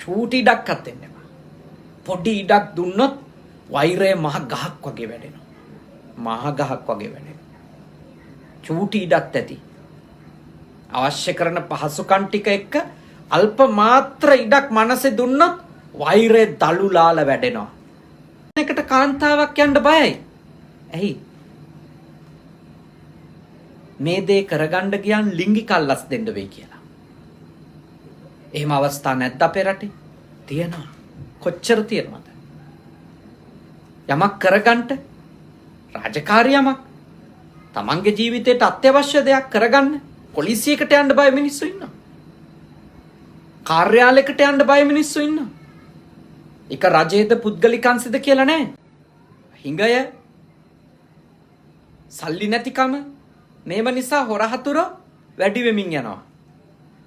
චූටි ඉඩක්වත් දෙන්න එපා. පොඩි ඉඩක් දුන්නොත් වෛරය මහ ගහක් වගේ වැඩෙනවා. මහ ගහක් වගේ වැඩෙනවා. චූටි ඉඩක් ඇති. අවශ්‍ය කරන පහසුකම් ටික එක්ක අල්ප මාත්‍ර ඉඩක් මනසේ දුන්නොත් වෛරය දලුලාල වැඩෙනවා. එකට කාන්තාවක් යන්න බයයි. ඇයි? මේ දේ කරගන්න ගියන් ලිංගික අල්ලස් දෙන්න වෙයි කියලා. එහෙම අවස්ථා නැද්ද අපේ රටේ? තියෙනවා. කොච්චර තියෙනවද? යමක් කරගන්න රාජකාරියමක් තමන්ගේ ජීවිතයට අත්‍යවශ්‍ය දෙයක් කරගන්න පොලිසියකට යන්න බය මිනිස්සු ඉන්නවා. කාර්යාලයකට යන්න බය මිනිස්සු ඉන්නවා. එක රජයේද පුද්ගලිකංශද කියලා නැහැ. හිඟය සල්ලි නැතිකම මේව නිසා හොරහතුර වැඩි වෙමින් යනවා.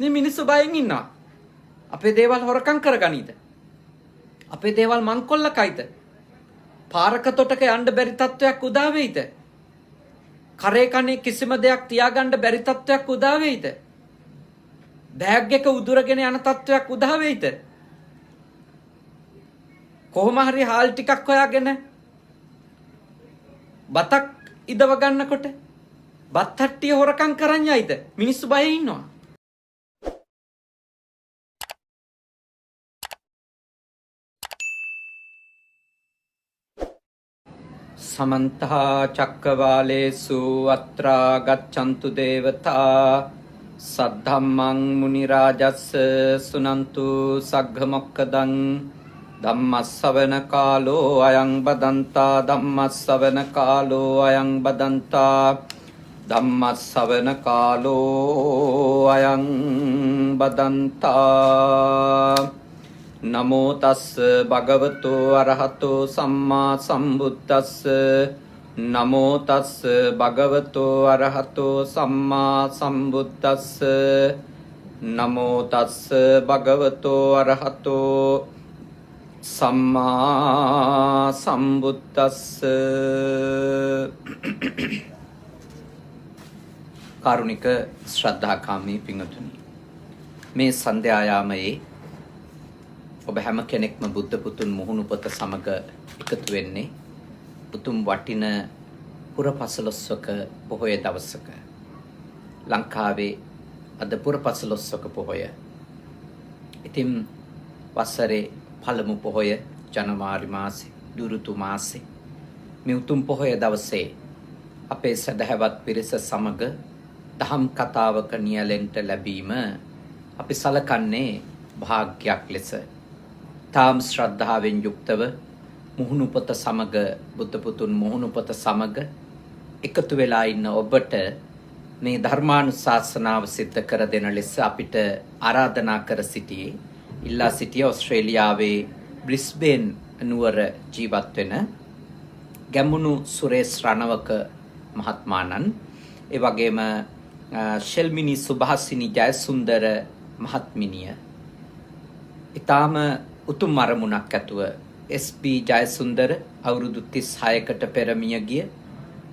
මේ මිනිස්සු බයෙන් ඉන්නවා. අපේ දේවල් හොරකම් කරගනීද? අපේ දේවල් මංකොල්ල කයිද? පාරක තොටක යන්න බැරි තත්වයක් උදා වෙයිද? කරේ කනේ කිසිම දෙයක් තියාගන්න බැරි තත්වයක් උදා වෙයිද? බෑග් එක උදුරගෙන යන තත්වයක් උදා වෙයිද? කොහොම හරි හාල් ටිකක් හොයාගෙන බතක් ඉදව ගන්නකොට බත් හට්ටිය හොරකම් කරන් යයිද? මිනිස්සු බයේ ඉන්නවා. समन्त चक्रवालेषु अत्रा गच्छन्तु देवता सद्धम्मं मुनिराजस् सुनन्तु सग्घमोक्खदं धम्मस्सवන කාලෝ අයං බදන්තා ධම්මස්සවන කාලෝ අයං බදන්තා ධම්මස්සවන කාලෝ අයං බදන්තා නමෝ තස්ස භගවතු අරහතෝ සම්මා සම්බුද්දස්ස නමෝ තස්ස භගවතු අරහතෝ සම්මා සම්බුද්දස්ස නමෝ තස්ස භගවතු අරහතෝ සම්මා සම්බුද්දස්ස. කාරුණික ශ්‍රද්ධාකාමී පින්වතුනි, මේ සන්ධ්‍යායාමයේ ඔබ හැම කෙනෙක්ම බුද්ධ පුතුන් මුහුණුපත සමග එකතු වෙන්නේ උතුම් වටින පුරපසළොස්වක පොහොය දවසක. ලංකාවේ අද පුරපසළොස්වක පොහොය. ඉතින් වසරේ පළමු පොහොය ජනවාරි මාසේ දුරුතු මාසේ මේ උතුම් පොහොය දවසේ අපේ සදහවත් පිරිස සමග දහම් කතාවක නියැලෙන්ට ලැබීම අපි සලකන්නේ භාග්‍යයක් ලෙස. තාම් ශ්‍රද්ධාවෙන් යුක්තව මුහුණුපත සමග බුද්ධ පුතුන් මුහුණුපත සමග එකතු වෙලා ඉන්න ඔබට මේ ධර්මානුශාසනාව සිද්ධ කර දෙන ලෙස අපිට ආරාධනා කර සිටියේ ඉල්ලා සිටිය ඕස්ට්‍රේලියාවේ බ්‍රිස්බේන් නුවර ජීවත් වෙන ගැමුණු සුරේෂ් රණවක මහත්මාණන්, ඒ වගේම ශෙල්මිනි සුභාසිනි ජයසුන්දර මහත්මිනිය, ඊටාම උතුම් අරමුණක් ඇතුව එස්.පී. ජයසුන්දර අවුරුදු 36කට පෙර මිය ගිය,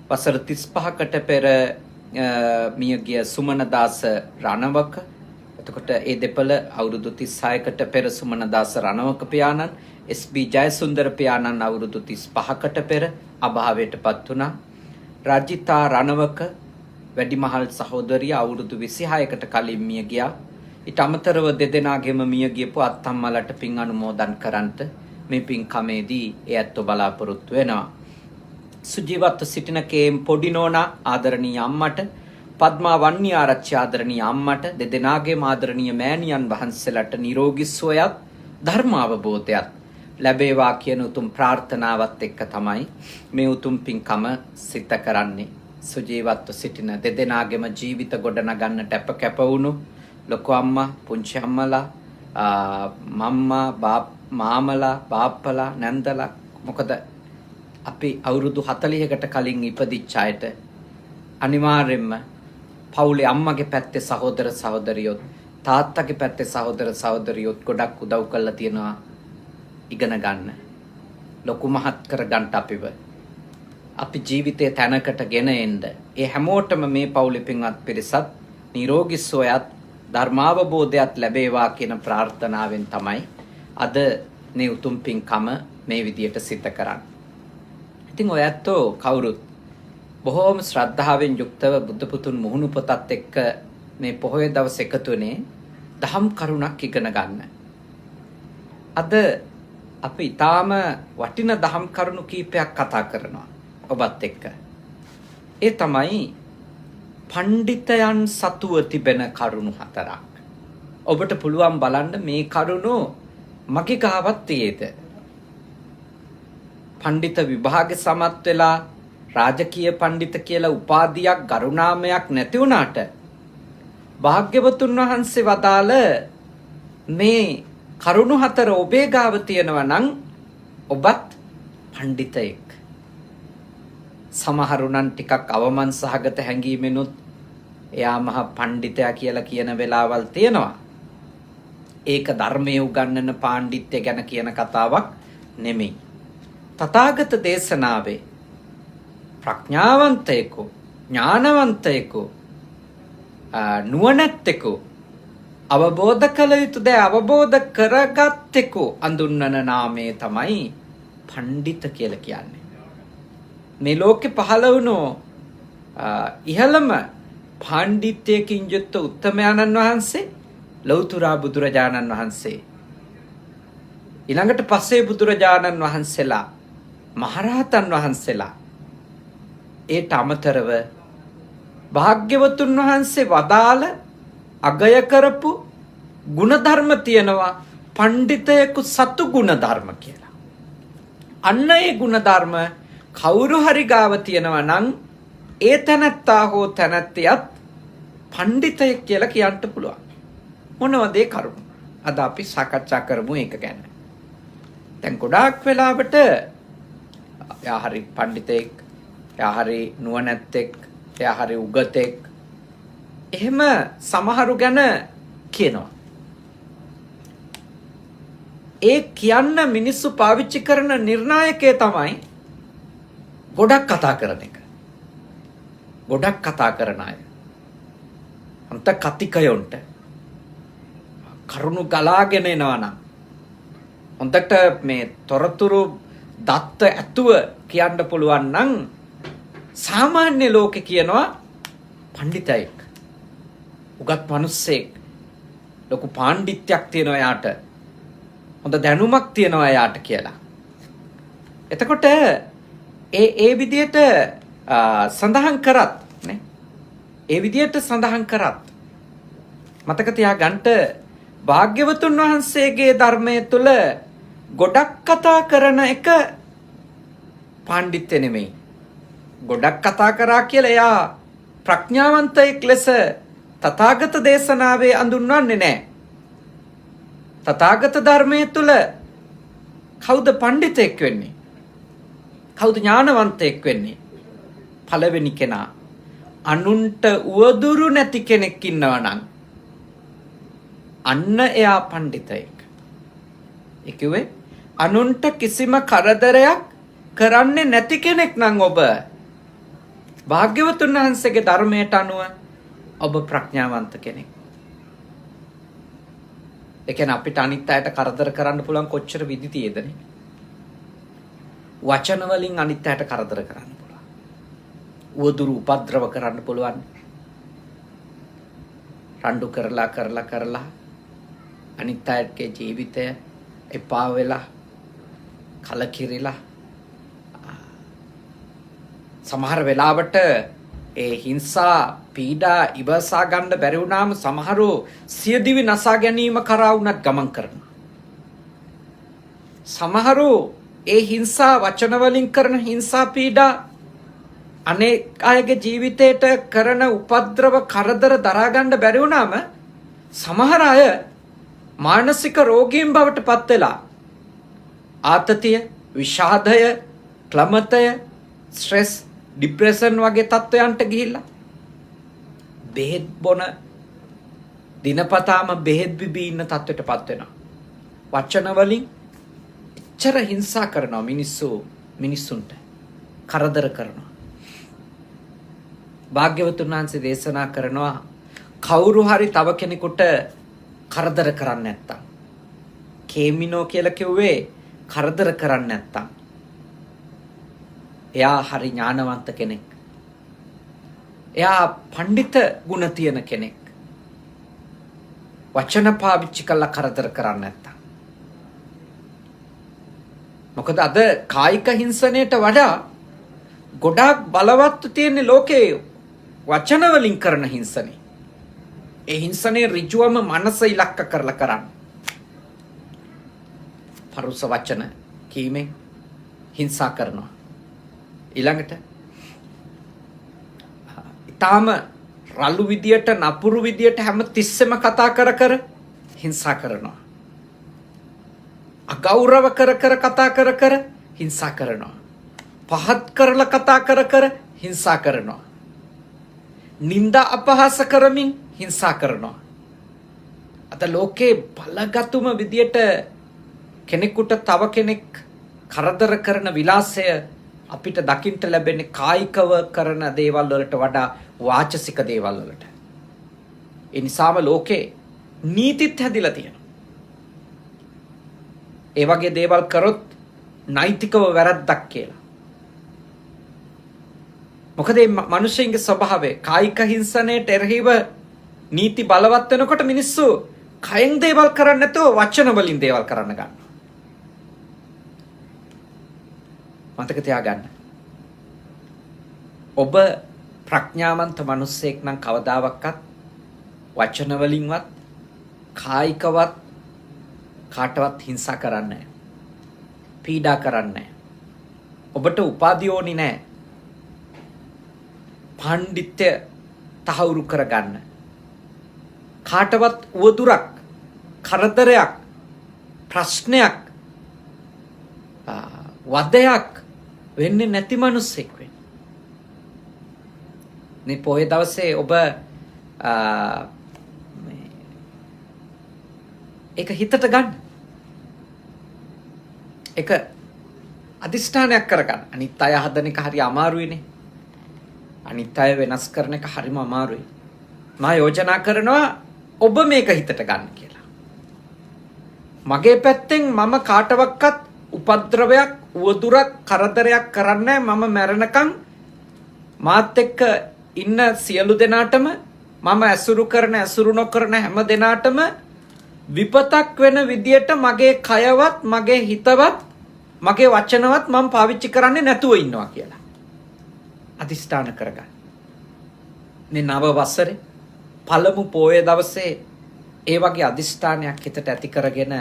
වසර 35කට පෙර මිය ගිය සුමනදාස රණවක. එතකොට ඒ දෙපළ අවුරුදු 36කට පෙර සුමනදාස රණවක පියාණන්, එස්.පී. ජයසුන්දර පියාණන් අවුරුදු 35කට පෙර අභාවයටපත් වුණා. රජිතා රණවක වැඩිමහල් සහෝදරිය අවුරුදු 26කට කලින් මිය ගියා. ඊට අමතරව දෙදෙනාගේම මිය ගියපු අත්තම්මලට පින් අනුමෝදන් කරන්ට මේ පින්කමේදී ඒ ඇත්තෝ බලාපොරොත්තු වෙනවා. සුජීවත්ව සිටින කේම් පොඩි නෝනා ආදරණීය අම්මට, පද්මා වන්නි ආරච්චි ආදරණීය අම්මට, දෙදෙනාගේම ආදරණීය මෑණියන් වහන්සේලාට නිරෝගී සුවයත් ධර්ම අවබෝධයත් ලැබේවා කියන උතුම් ප්‍රාර්ථනාවත් එක්ක තමයි මේ උතුම් පින්කම සිද්ධ කරන්නේ. සුජීවත්ව සිටින දෙදෙනාගේම ජීවිත ගොඩනගන්නට කැප වුණු ලොකු අම්මා, පුංචි අම්මලා, මම්මා, මාමලා, බාප්පලා, නැන්දලා, මොකද අපි අවුරුදු 40කට කලින් ඉපදිච්ච අයට අනිවාර්යෙන්ම පවුලේ අම්මගේ පැත්තේ සහෝදර සහෝදරියොත්, තාත්තගේ පැත්තේ සහෝදර සහෝදරියොත් ගොඩක් උදව් කරලා තියෙනවා ඉගෙන ගන්න, ලොකු මහත් කර ගන්න අපිව. අපි ජීවිතයේ තැනකට ගෙන එන්න. ඒ හැමෝටම මේ පවුලේ පින්වත් පිරිසත් නිරෝගී සුවයත් ධර්මාවබෝධයත් ලැබේවා කියන ප්‍රාර්ථනාවෙන් තමයි අද මේ උතුම් පින්කම මේ විදියට සිද්ධ කරන්නේ. ඉතින් ඔය ඇත්තෝ කවුරුත් බොහෝම ශ්‍රද්ධාවෙන් යුක්තව බුද්ධ පුතුන් මුහුණු පොතත් එක්ක මේ පොහොය දවස් එකතුනේ දහම් කරුණක් ඉගෙන ගන්න. අද අපි ඊටාම වටින දහම් කරුණු කීපයක් කතා කරනවා ඔබත් එක්ක. ඒ තමයි පඬිතයන් සතුව තිබෙන කරුණු 4ක්. ඔබට පුළුවන් බලන්න මේ කරුණු මගේ ගාවත් තියෙද. පඬිත විභාගේ සමත් වෙලා රාජකීය පඬිත කියලා උපාධියක් ගරුණාමයක් නැති වුණාට භාග්‍යවතුන් වහන්සේ වදාළ මේ කරුණු 4 ඔබේ ගාව තියෙනවා නම් ඔබත් පඬිතෙක්. සමහරුණන් ටිකක් අවමන් සහගත හැඟීමෙනුත් එයා මහ පඬිතයා කියලා කියන වෙලාවල් තියෙනවා. ඒක ධර්මයේ උගන්වන පාණ්ඩිත්‍ය ගැන කියන කතාවක් නෙමෙයි. තථාගත දේශනාවේ ප්‍රඥාවන්තයෙකු, ඥානවන්තයෙකු, නුවණැත්තෙකු, අවබෝධ කළ යුතු දේ අවබෝධ කරගත්තෙකු අඳුන්වන නාමය තමයි පඬිත කියලා කියන්නේ. මේ ලෝකේ පහළ වුණු ඉහළම පාණ්ඩිත්‍යකින් යුක්ත උත්තමයන්න් වහන්සේ ලෞතුරා බුදුරජාණන් වහන්සේ. ඊළඟට පස්සේ බුදුරජාණන් වහන්සේලා, මහරහතන් වහන්සේලා. ඒට අමතරව භාග්‍යවතුන් වහන්සේ වදාළ අගය කරපු ගුණධර්ම තියෙනවා පඬිතයෙකු සතු ගුණධර්ම කියලා. අන්න ඒ ගුණධර්ම කවුරු හරි ගාව තියෙනවා නම් ඒ තැනත්තා හෝ තැනැත්තියත් පඬිතයෙක් කියලා කියන්න පුළුවන්. මොනවද ඒ කරුණු? අද අපි සාකච්ඡා කරමු ඒක ගැන. දැන් ගොඩාක් වෙලාවට යා හරි පඬිතෙක්, යා හරි නුවණැත්තෙක්, යා හරි උගතෙක් එහෙම සමහරු ගැන කියනවා. ඒ කියන්න මිනිස්සු පාවිච්චි කරන නිර්ණායකය තමයි ගොඩක් කතා කරන එක. ගොඩක් කතා කරන අය. අන්ත කතිකයොන්ට කරුණු ගලාගෙන එනවා නම් හොඳට මේ තොරතුරු දත්ත ඇතුව කියන්න පුළුවන් නම් සාමාන්‍ය ලෝකේ කියනවා පඬිතෙක්, උගත් මිනිස්සෙක්, ලොකු පාණ්ඩිත්‍යයක් තියෙනවා යාට, හොඳ දැනුමක් තියෙනවා යාට කියලා. එතකොට ඒ විදියට සඳහන් කරත් නේ, ඒ විදියට සඳහන් කරත් මතක තියාගන්න භාග්‍යවතුන් වහන්සේගේ ධර්මයේ තුල ගොඩක් කතා කරන එක පාණ්ඩිත්‍ය නෙමෙයි. ගොඩක් කතා කරා කියලා එයා ප්‍රඥාවන්තයෙක් ලෙස තථාගත දේශනාවේ අඳුන්වන්නේ නැහැ. තථාගත ධර්මයේ තුල කවුද පඬිතෙක් වෙන්නේ? කවුද ඥානවන්තයෙක් වෙන්නේ? පළවෙනි කෙනා අනුන්ට උවදුරු නැති කෙනෙක් ඉන්නවා නම් අන්න එයා පඬිතෙක්. ඒ කිව්වේ අනුන්ට කිසිම කරදරයක් කරන්නේ නැති කෙනෙක් නම් ඔබ භාග්‍යවතුන් වහන්සේගේ ධර්මයට අනුව ඔබ ප්‍රඥාවන්ත කෙනෙක්. ඒ කියන්නේ අපිට අනිත් අයට කරදර කරන්න පුළුවන් කොච්චර විදි තියෙදනේ. වචන වලින් අනිත් අයට කරදර කරන්න පුළුවන්. උවදුරු උපද්‍රව කරන්න පුළුවන්. රණ්ඩු කරලා අනිත් අයගේ ජීවිතය එපා වෙලා කලකිරිලා සමහර වෙලාවට ඒ හිංසා පීඩා ඉවසා ගන්න බැරි වුණාම සමහරව සියදිවි නසා ගැනීම කරා වුණත් ගමන් කරනවා. සමහරව ඒ හිංසා වචන වලින් කරන හිංසා පීඩා අනෙක් අයගේ ජීවිතයට කරන උපද්‍රව කරදර දරා ගන්න බැරි වුණාම සමහර අය මානසික රෝගීන් බවට පත් වෙලා ආතතිය, විෂාදය, ක්ලමතය, ස්ට්‍රෙස්, ડિප්‍රෙෂන් වගේ තත්ත්වයන්ට ගිහිල්ලා බෙහෙත් බොන දිනපතාම බෙහෙත් බිබී ඉන්න තත්ත්වයටපත් වෙනවා. වචන වලින් එච්චර හිංසා කරනවා මිනිස්සුන්ට කරදර කරනවා. භාග්‍යවතුන් වහන්සේ දේශනා කරනවා කවුරු හරි තව කෙනෙකුට කරදර කරන්නේ නැත්තම්, කේමිනෝ කියලා කිව්වේ කරදර කරන්නේ නැත්තම්. එයා හරි ඥානවන්ත කෙනෙක්. එයා පඬිත ගුණ තියෙන කෙනෙක්. වචන පාවිච්චි කළා කරදර කරන්නේ නැත්තම්. මොකද අද කායික හිංසනයට වඩා ගොඩාක් බලවත් තියෙන ලෝකේ වචන වලින් කරන හිංසනේ. ඒ හිංසනේ ඍජුවම මනස ඉලක්ක කරලා කරන්නේ. පරුස වචන කීමෙන් හිංසා කරනවා. ඊළඟට ඊටාම රළු විදියට නපුරු විදියට හැම තිස්සෙම කතා කර හිංසා කරනවා. අගෞරව කර කතා කර හිංසා කරනවා. පහත් කරලා කතා කර හිංසා කරනවා. නිന്ദා අපහාස කරමින් හිංසා කරනවා. අද ලෝකේ බලගතුම විදියට කෙනෙකුට තව කෙනෙක් කරදර කරන විලාසය අපිට දකින්න ලැබෙන්නේ කායිකව කරන දේවල් වලට වඩා වාචසික දේවල් වලට. ඒ නිසාම ලෝකේ නීතිත් හැදිලා තියෙනවා. ඒ වගේ දේවල් කරොත් නෛතිකව වැරද්දක් කියලා. මොකද මේ මිනිස්සුන්ගේ ස්වභාවය කායික හිංසනයට එරෙහිව නීති බලවත් වෙනකොට මිනිස්සු කයෙන් දේවල් කරන්නේ නැතුව වචන වලින් දේවල් කරන්න ගන්නවා. මතක තියාගන්න. ඔබ ප්‍රඥාවන්ත මිනිසෙක් නම් කවදාවත් වචන වලින්වත් කායිකවත් කාටවත් හිංසා කරන්නේ නැහැ. පීඩා කරන්නේ නැහැ. ඔබට උපාධිය ඕනි නැහැ. පඬිත්‍ය තහවුරු කරගන්න. කාටවත් උවදුරක්, කරදරයක්, ප්‍රශ්නයක්, වදයක් වෙන්නේ නැති මිනිස්සෙක් වෙන්න. මේ පොයේ දවසේ ඔබ ඒක හිතට ගන්න. ඒක අදිෂ්ඨානයක් කරගන්න. අනිත් අය හදන එක හරි අමාරුයිනේ. අනිත් අය වෙනස් කරන එක හරිම අමාරුයි. මම යෝජනා කරනවා ඔබ මේක හිතට ගන්න කියලා. මගේ පැත්තෙන් මම කාටවත් උපද්‍රවයක්, උවදුරක්, කරදරයක් කරන්නේ මම මැරෙනකන් මාත් එක්ක ඉන්න සියලු දෙනාටම මම ඇසුරු කරන ඇසුරු නොකරන හැම දෙනාටම විපතක් වෙන විදියට මගේ කයවත්, මගේ හිතවත්, මගේ වචනවත් මම පාවිච්චි කරන්නේ නැතුව ඉන්නවා කියලා. අදිෂ්ඨාන කරගන්න. මේ නව වසරේ පළමු පොයේ දවසේ ඒ වගේ අදිෂ්ඨානයක් හිතට ඇති කරගෙන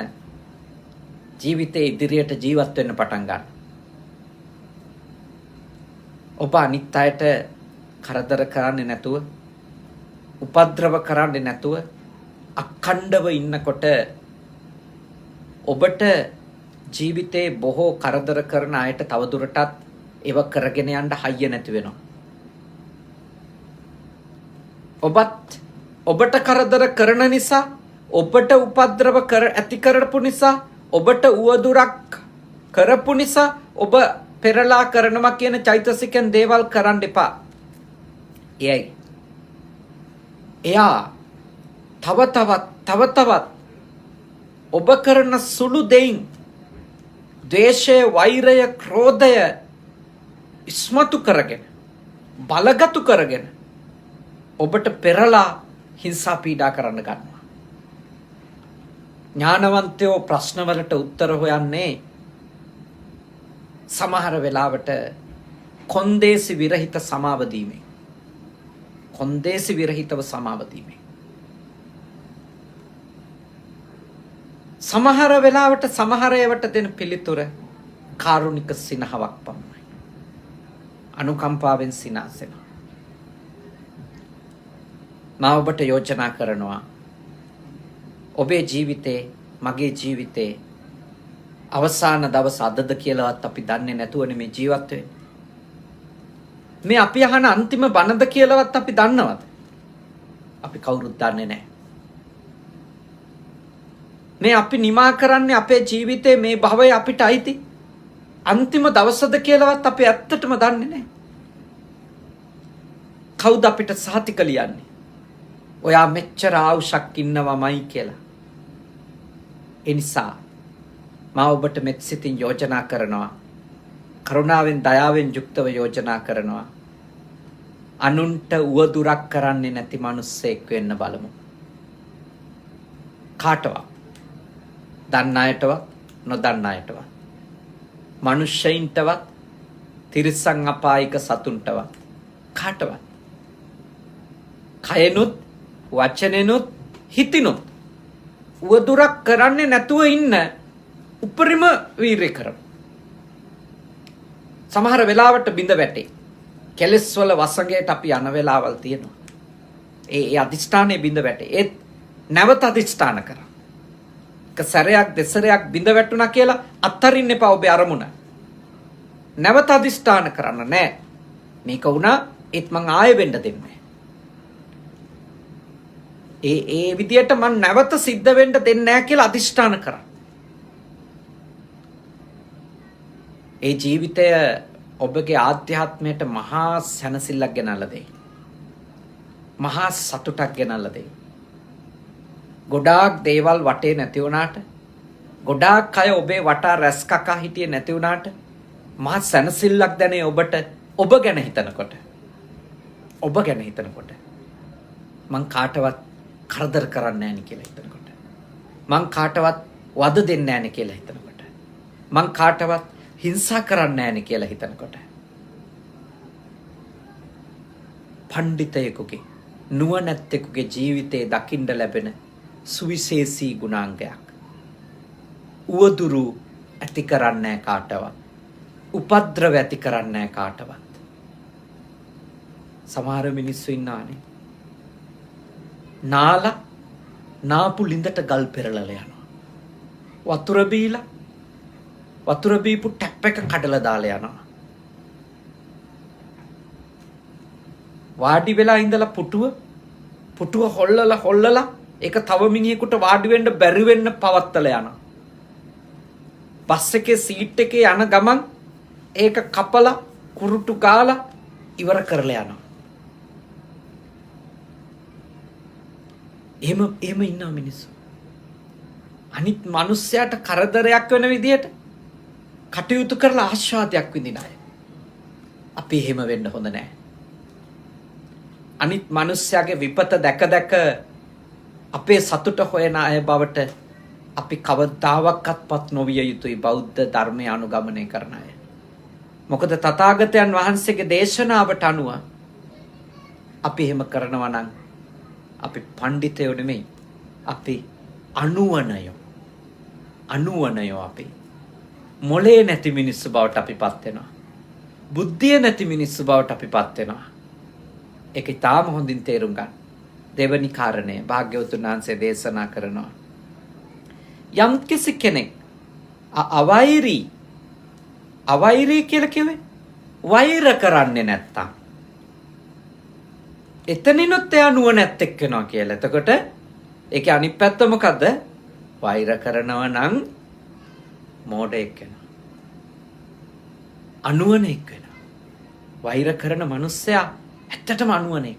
ජීවිතේ ඉදිරියට ජීවත් වෙන්න පටන් ගන්න. ඔබ අනිත් අයට කරදර කරන්නේ නැතුව, උපද්‍රව කරන්නේ නැතුව අඛණ්ඩව ඉන්නකොට ඔබට ජීවිතේ බොහෝ කරදර කරන අයට තවදුරටත් ඒව කරගෙන යන්න හයිය නැති වෙනවා. ඔබට කරදර කරන නිසා, ඔබට උපද්‍රව ඇති කරපු නිසා, ඔබට උවදුරක් කරපු නිසා ඔබ පෙරලා කරනවා කියන චෛතසිකෙන් දේවල් කරන්න එපා. එයා තව තවත් ඔබ කරන සුළු දෙයින් ද්වේෂය, වෛරය, ක්‍රෝධය ඉස්මතු කරගෙන, බලගතු කරගෙන ඔබට පෙරලා හිංසා පීඩා කරන්න ගන්නවා. ඥානවන්තයෝ ප්‍රශ්නවලට උත්තර හොයන්නේ සමහර වෙලාවට කොන්දේසි විරහිත සමාව දීමෙන්. කොන්දේසි විරහිතව සමාව දීමෙන්. සමහර වෙලාවට සමහර ඒවට දෙන පිළිතුර කාරුණික සිනහවක් පමණයි. අනුකම්පාවෙන් සිනාසෙනවා. මම ඔබට යෝජනා කරනවා ඔබේ ජීවිතේ, මගේ ජීවිතේ අවසාන දවස අදද කියලාවත් අපි දන්නේ නැතුවනේ මේ ජීවත් වෙන්නේ. මේ අපි අහන අන්තිම බණද කියලාවත් අපි දන්නවද? අපි කවුරුත් දන්නේ නැහැ. මේ අපි නිමා කරන්නේ අපේ ජීවිතේ මේ භවය අපිට අයිති අන්තිම දවසද කියලාවත් අපි ඇත්තටම දන්නේ නැහැ. කවුද අපිට සහතික ලියන්නේ? ඔයා මෙච්චර ආයුෂක් ඉන්නවමයි කියලා. ඒ නිසා මා ඔබට මෙත් සිතින් යෝජනා කරනවා. කරුණාවෙන් දයාවෙන් යුක්තව යෝජනා කරනවා. අනුන්ට උවදුරක් කරන්නේ නැති මිනිස්සෙක් වෙන්න බලමු. කාටවත් දන්න අයටවත් නොදන්න අයටවත් මනුෂ්‍යයින්ටවත් තිරිසන් අපායික සතුන්ටවත් කාටවත් කයනුත් වචනෙනුත් හිතිනුත් උවදුරක් කරන්නේ නැතුව ඉන්න උපරිම වීරිය කරමු. සමහර වෙලාවට බිඳ වැටේ. කෙලස් වල වසඟයට අපි යන වෙලාවල් තියෙනවා. ඒ අදිෂ්ඨානයේ බිඳ වැටේ. ඒත් නැවත අදිෂ්ඨාන කරා. එක සැරයක් දෙසරයක් බිඳ වැටුණා කියලා අත්තරින්න එපා ඔබේ අරමුණ. නැවත අදිෂ්ඨාන කරන්න නෑ. මේක වුණා ඒත් මං ආයෙ වෙන්න දෙන්නේ. ඒ විදියට මං නැවත සිද්ධ වෙන්න දෙන්නේ නෑ කියලා අදිෂ්ඨාන කරා. ඒ ජීවිතය ඔබගේ ආධ්‍යාත්මයට මහා සැනසෙල්ලක් ගෙනල්ලා දෙයි. මහා සතුටක් ගෙනල්ලා දෙයි. ගොඩාක් දේවල් වටේ නැති වුණාට, ගොඩාක් අය ඔබේ වටා රැස් කකා හිටියේ නැති වුණාට මහා සැනසෙල්ලක් දැනේ ඔබට ඔබ ගැන හිතනකොට. ඔබ ගැන හිතනකොට මං කාටවත් කරදර කරන්නේ නැහැ නේ කියලා හිතනකොට. මං කාටවත් වද දෙන්නේ නැහැ නේ කියලා හිතනකොට. මං කාටවත් හිංසා කරන්නේ නැහැ නේ කියලා හිතනකොට. පඬිතයෙකුගේ නුවණැත්තෙකුගේ ජීවිතේ දකින්න ලැබෙන සුවිශේෂී ගුණාංගයක්. උවදුරු ඇති කරන්නේ කාටවත්. උපද්‍රව ඇති කරන්නේ කාටවත්. සමහර මිනිස්සු ඉන්නානේ. නාලා නාපු ලිඳට ගල් පෙරලලා යනවා. වතුර බීලා වතුර බීපු ටැප් එක කඩලා දාලා යනවා. වාඩි වෙලා ඉඳලා පුටුව හොල්ලලා ඒක තව මිනිහෙකුට වාඩි වෙන්න බැරි වෙන්න පවත්තලා යනවා. බස් එකේ සීට් එකේ යන ගමන් ඒක කපලා කුරුටු ගාලා ඉවර කරලා යනවා. එහෙම ඉන්නා මිනිස්සු. අනිත් මිනිස්සයාට කරදරයක් වෙන විදියට කටයුතු කරලා ආශාදයක් විඳින අය. අපි එහෙම වෙන්න හොඳ නැහැ. අනිත් මිනිස්සයාගේ විපත දැක අපේ සතුට හොයන අය බවට අපි කවදාවත්පත් නොවිය යුතුයි බෞද්ධ ධර්මය අනුගමනය කරන අය. මොකද තථාගතයන් වහන්සේගේ දේශනාවට අනුව අපි එහෙම කරනවා නම් අපි පඬිතයෝ නෙමෙයි. අපි අනුවණයෝ අපි. මොලේ නැති මිනිස්සු බවට අපිපත් වෙනවා. බුද්ධිය නැති මිනිස්සු බවට අපිපත් වෙනවා. ඒක ඉතාම හොඳින් තේරුම් ගන්න. දෙවනි කාරණය භාග්‍යවතුන් වහන්සේ දේශනා කරනවා. යම්කිසි කෙනෙක් අවෛරී කියලා කිව්වේ වෛර කරන්නේ නැත්තම් එතනිනුත් එයා නුවණැත්තෙක් වෙනවා කියලා. එතකොට ඒකේ අනිත් පැත්ත මොකද්ද? වෛර කරනවා නම් මෝඩයෙක් වෙනවා. අනුවණෙක් වෙනවා. වෛර කරන මිනිස්සයා ඇත්තටම අනුවණෙක්.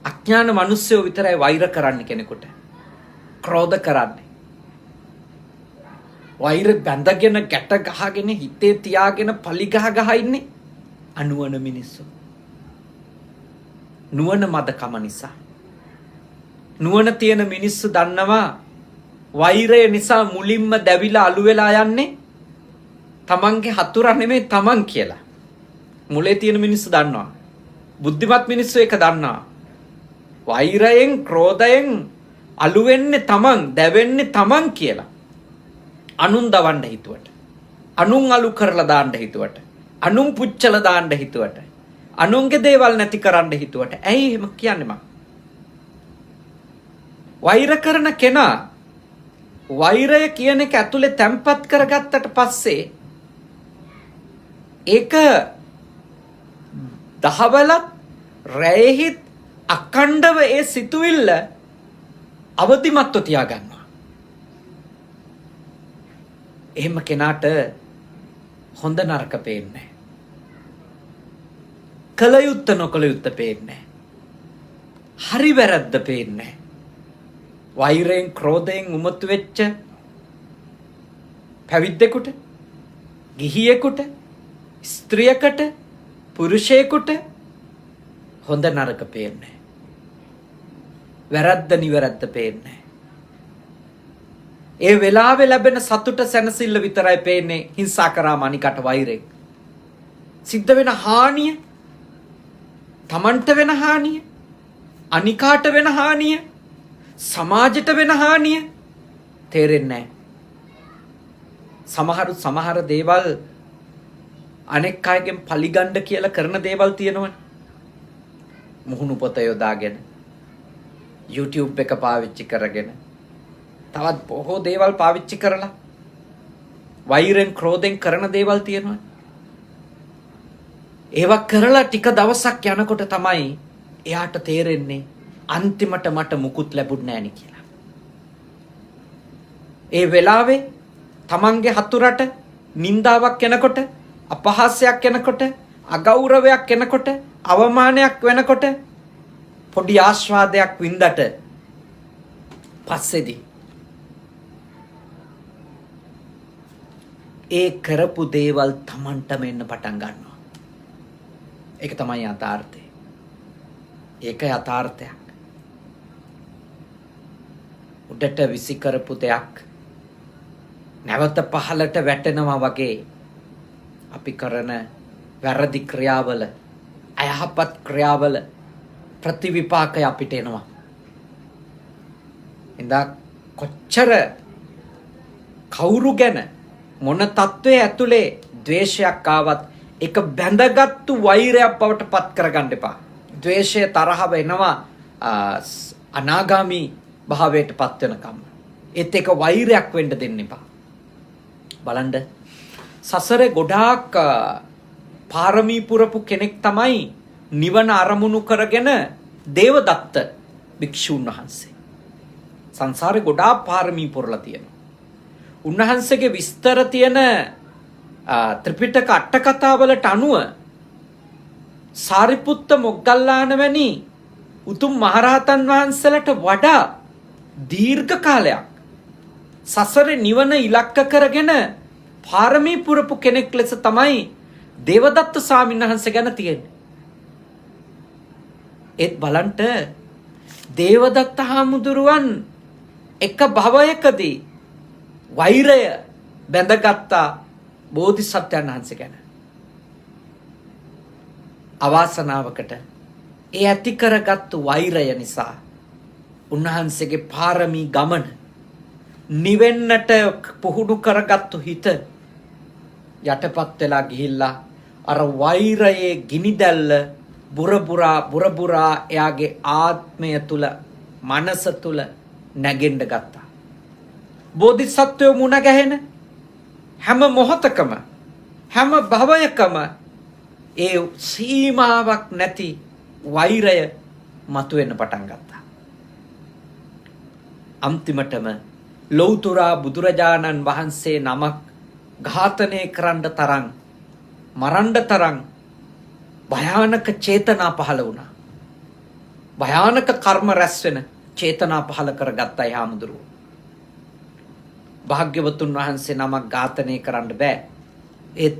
අඥාන මිනිස්සයෝ විතරයි වෛර කරන්නේ කෙනෙකුට. ක්‍රෝධ කරන්නේ. වෛර බැඳගෙන ගැට ගහගෙන හිතේ තියාගෙන පලි ගහ ඉන්නේ අනුවණ මිනිස්සු. නුවණ මදකම නිසා. නුවණ තියෙන මිනිස්සු දන්නවා වෛරය නිසා මුලින්ම දැවිලා අළු වෙලා යන්නේ තමන්ගේ හතුරා නෙමෙයි තමන් කියලා. මුලේ තියෙන මිනිස්සු දන්නවා. බුද්ධිමත් මිනිස්සු ඒක දන්නවා. වෛරයෙන් ක්‍රෝධයෙන් අළු වෙන්නේ තමන්, දැවෙන්නේ තමන් කියලා. අනුන් දවන්න හිතුවට, අනුන් අලු කරලා දාන්න හිතුවට, අනුන් පුච්චලා දාන්න හිතුවට, අනුන්ගේ දේවල් නැති කරන්න හිතුවට. ඇයි එහෙම කියන්නේ මම? වෛර කරන කෙනා වෛරය කියන එක ඇතුලේ තැම්පත් කරගත්තට පස්සේ ඒක දහවලත් රැයෙහිත් අඛණ්ඩව ඒ සිතුවිල්ල අවදිමත්ව තියාගන්නවා. එහෙම කෙනාට හොඳ නරක පේන්නේ නැහැ. කල යුත්ත නොකල යුත්ත පේන්නේ නැහැ. හරි වැරද්ද පේන්නේ නැහැ. වෛරයෙන් ක්‍රෝධයෙන් උමතු වෙච්ච පැවිද්දෙකුට, ගිහියෙකුට, ස්ත්‍රියකට, පුරුෂයෙකුට හොඳ නරක පේන්නේ. වැරද්ද නිවැරද්ද පේන්නේ. ඒ වෙලාවේ ලැබෙන සතුට සැනසෙල්ල විතරයි පේන්නේ. හිංසා කරාම අනිකට වෛරයෙන් සිද්ධ වෙන හානිය, තමන්ට වෙන හානිය, අනිකාට වෙන හානිය, සමාජයට වෙන හානිය තේරෙන්නේ නැහැ. සමහර දේවල් අනෙක් අයගෙන් පලිගණ්ඩ කියලා කරන දේවල් තියෙනවනේ. මුහුණු පොත යොදාගෙන, YouTube එක පාවිච්චි කරගෙන, තවත් බොහෝ දේවල් පාවිච්චි කරලා වෛරෙන් ක්‍රෝධෙන් කරන දේවල් තියෙනවා. ඒවා කරලා ටික දවසක් යනකොට තමයි එයාට තේරෙන්නේ අන්තිමට මට මුකුත් ලැබුන්නේ නැහැ නේ කියලා. ඒ වෙලාවේ තමන්ගේ හතුරට නින්දාවක් එනකොට, අපහාසයක් එනකොට, අගෞරවයක් එනකොට, අවමානයක් වෙනකොට පොඩි ආස්වාදයක් වින්දට පස්සේදී ඒ කරපු දේවල් තමන්ටම එන්න පටන් ගන්නවා. ඒක තමයි යථාර්ථය. ඒක යථාර්ථයක්. උඩට විසි කරපු දෙයක් නැවත පහළට වැටෙනවා වගේ අපි කරන වැරදි ක්‍රියාවල, අයහපත් ක්‍රියාවල ප්‍රතිවිපාකය අපිට එනවා. ඉඳා කොච්චර කවුරු ගැන මොන තත්ත්වයේ ඇතුලේ ද්වේෂයක් ආවත් ඒක බැඳගත්තු වෛරයක් බවට පත් කරගන්න එපා. ද්වේෂය තරහව එනවා අනාගාමී භාවයට පත් වෙනකම්. ඒත් ඒක වෛරයක් වෙන්න දෙන්න එපා. බලන්න සසරේ ගොඩාක් පාරමී පුරපු කෙනෙක් තමයි නිවන අරමුණු කරගෙන දේවදත්ත භික්ෂුන් වහන්සේ. සංසාරේ ගොඩාක් පාරමී පුරලා තියෙනවා. උන්වහන්සේගේ විස්තර තියෙන ත්‍රිපිටක අට කතාවලට අනුව සාරිපුත්ත මොග්ගල්ලාන වැනි උතුම් මහරහතන් වහන්සේලාට වඩා දීර්ඝ කාලයක් සසරේ නිවන ඉලක්ක කරගෙන පාරමී පුරපු කෙනෙක් ලෙස තමයි දේවදත්ත ස්වාමීන් වහන්සේ ගැන තියෙන්නේ. ඒත් බලන්ට දේවදත්ත හාමුදුරුවන් එක භවයකදී වෛරය බැඳගත්තා බෝධිසත්වයන් වහන්සේ ගැන. අවාසනාවකට ඒ ඇති කරගත්තු වෛරය නිසා උන්වහන්සේගේ පාරමී ගමන, නිවෙන්නට පුහුණු කරගත්තු හිත යටපත් වෙලා ගිහිල්ලා අර වෛරයේ ගිනි දැල්ල බුරබුරා එයාගේ ආත්මය තුල, මනස තුල නැගෙන්න ගත්තා. බෝධිසත්වයෝ මුණ ගැහෙන හැම මොහොතකම, හැම භවයකම ඒ සීමාවක් නැති වෛරය මතුවෙන්න පටන් ගත්තා. අන්තිමටම ලෞතුරා බුදුරජාණන් වහන්සේ නමක් ඝාතනය කරන්න තරම්, මරන්න තරම් භයානක චේතනා පහළ වුණා. භයානක කර්ම රැස් වෙන චේතනා පහළ කරගත්තා ඒ හාමුදුරුවෝ. භාග්‍යවතුන් වහන්සේ නමක් ඝාතනය කරන්න බෑ. ඒත්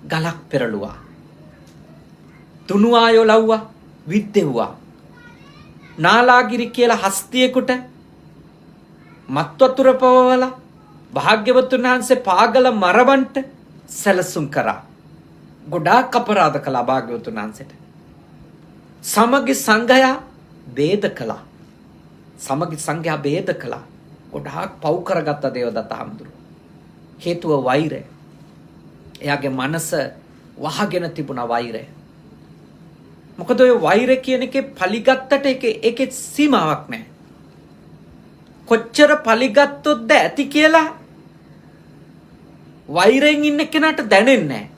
ගලක් පෙරළුවා. තුනුආයෝ ලව්වා, විද්දෙව්වා. නාලාගිරි කියලා හස්තියෙකුට මත් වතුර පවවලා භාග්‍යවතුන් වහන්සේ පාගල මරවන්ට සැලසුම් කරා. ගොඩාක් අපරාධ කළා භාග්‍යවතුන් වහන්සේට. සමගි සංඝයා ભેද කළා. සමගි සංඝයා ભેද කළා. ගොඩාක් පව් කරගත්ත දේවදත්ත හාමුදුරුවෝ. හේතුව වෛරය. එයාගේ මනස වහගෙන තිබුණා වෛරය. මොකද ඔය වෛරය කියන එකේ පලිගත්තට ඒකේ සීමාවක් නැහැ. කොච්චර පලිගත්තොත්ද ඇති කියලා වෛරයෙන් ඉන්න කෙනාට දැනෙන්නේ නැහැ.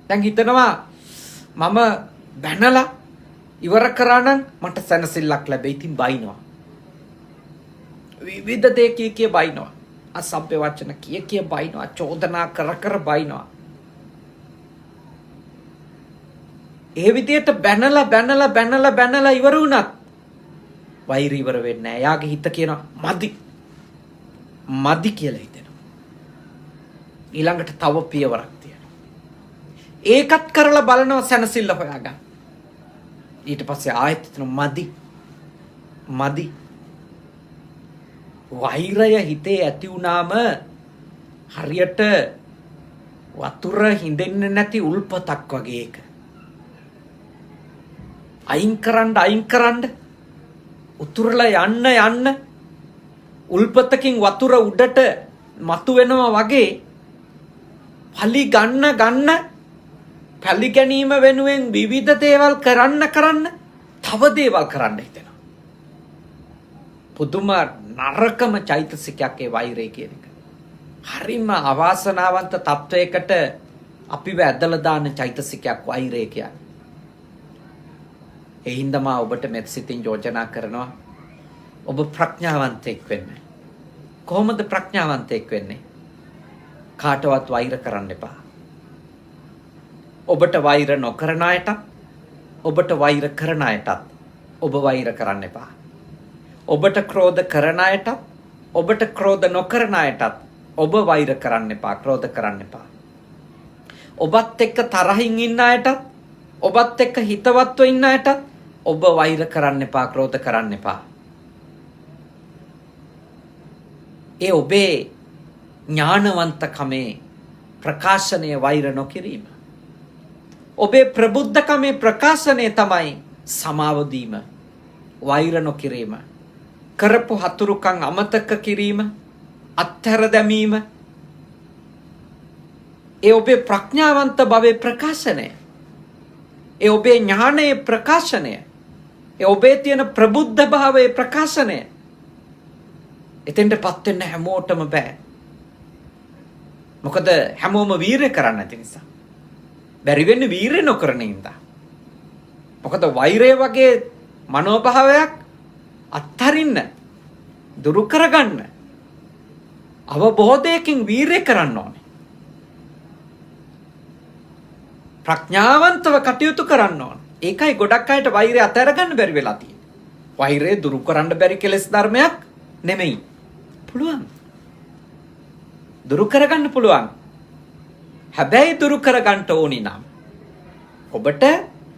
දැන් හිතනවා මම බැනලා ඉවර කරා නම් මට සැනසෙල්ලක් ලැබෙයි. ඉතින් බයිනවා. විවිධ දේ කිය බයිනවා. අසභ්‍ය වචන කිය බයිනවා. චෝදනා කර බයිනවා. ඒ විදියට බැනලා ඉවර වුණත් වෛර ඉවර වෙන්නේ නැහැ. එයාගේ හිත කියනවා මදි කියලා හිතෙනවා. ඊළඟට තව පියවරක් තියෙනවා. ඒකත් කරලා බලනවා සැනසෙල්ල හොයාගන්න. ඊට පස්සේ ආයෙත් මදි. වෛරය හිතේ ඇති වුණාම හරියට වතුර හිඳෙන්නේ නැති උල්පතක් වගේ එක. අයින් කරන්න උතුරලා යන්න උල්පතකින් වතුර උඩට මතු වෙනවා වගේ පලි ගන්න පලි ගැනීම වෙනුවෙන් විවිධ දේවල් කරන්න තව දේවල් කරන්න හිතෙනවා. පුදුම නරකම චෛතසිකයක් ඒ වෛරය කියන එක. හරිම අවාසනාවන්ත තත්වයකට අපිව ඇදලා දාන චෛතසිකයක් වෛරය කියන්නේ. ඒ හින්දා මා ඔබට මෙත් සිතින් යෝජනා කරනවා ඔබ ප්‍රඥාවන්තයෙක් වෙන්න. කොහොමද ප්‍රඥාවන්තයෙක් වෙන්නේ? කාටවත් වෛර කරන්න එපා. ඔබට වෛර නොකරන අයටත් ඔබට වෛර කරන අයටත් ඔබ වෛර කරන්න එපා. ඔබට ක්‍රෝධ කරන අයටත් ඔබට ක්‍රෝධ නොකරන අයටත් ඔබ වෛර කරන්න එපා, ක්‍රෝධ කරන්න එපා. ඔබත් එක්ක තරහින් ඉන්න අයටත් ඔබත් එක්ක හිතවත්ව ඉන්න අයටත් ඔබ වෛර කරන්න එපා, ක්‍රෝධ කරන්න එපා. ඒ ඔබේ ඥානවන්තකමේ ප්‍රකාශනය වෛර නොකිරීම. ඔබේ ප්‍රබුද්ධකමේ ප්‍රකාශනය තමයි සමාව දීම, වෛර නොකිරීම. කරපු හතුරුකම් අමතක කිරීම, අත්හැර දැමීම. ඒ ඔබේ ප්‍රඥාවන්ත භවයේ ප්‍රකාශනය. ඒ ඔබේ ඥානයේ ප්‍රකාශනය. ඒ ඔබේ තියෙන ප්‍රබුද්ධ භාවයේ ප්‍රකාශනය. එතෙන්ටපත් වෙන්න හැමෝටම බෑ. මොකද හැමෝම වීරය කරන්න නැති නිසා. බැරි වෙන්නේ වීරය නොකරන ඉඳා. මොකද වෛරය වගේ මනෝභාවයක් අත්හරින්න, දුරු කරගන්න අවබෝධයකින් වීරය කරන්න ඕනේ. ප්‍රඥාවන්තව කටයුතු කරන්න ඕනේ. ඒකයි ගොඩක් අයට වෛරය අතහැර ගන්න බැරි වෙලා තියෙන්නේ. වෛරය දුරු කරන්න බැරි කෙලෙස් ධර්මයක් නෙමෙයි. පුළුවන්. දුරු කරගන්න පුළුවන්. හැබැයි දුරු කරගන්න ඕනි නම් ඔබට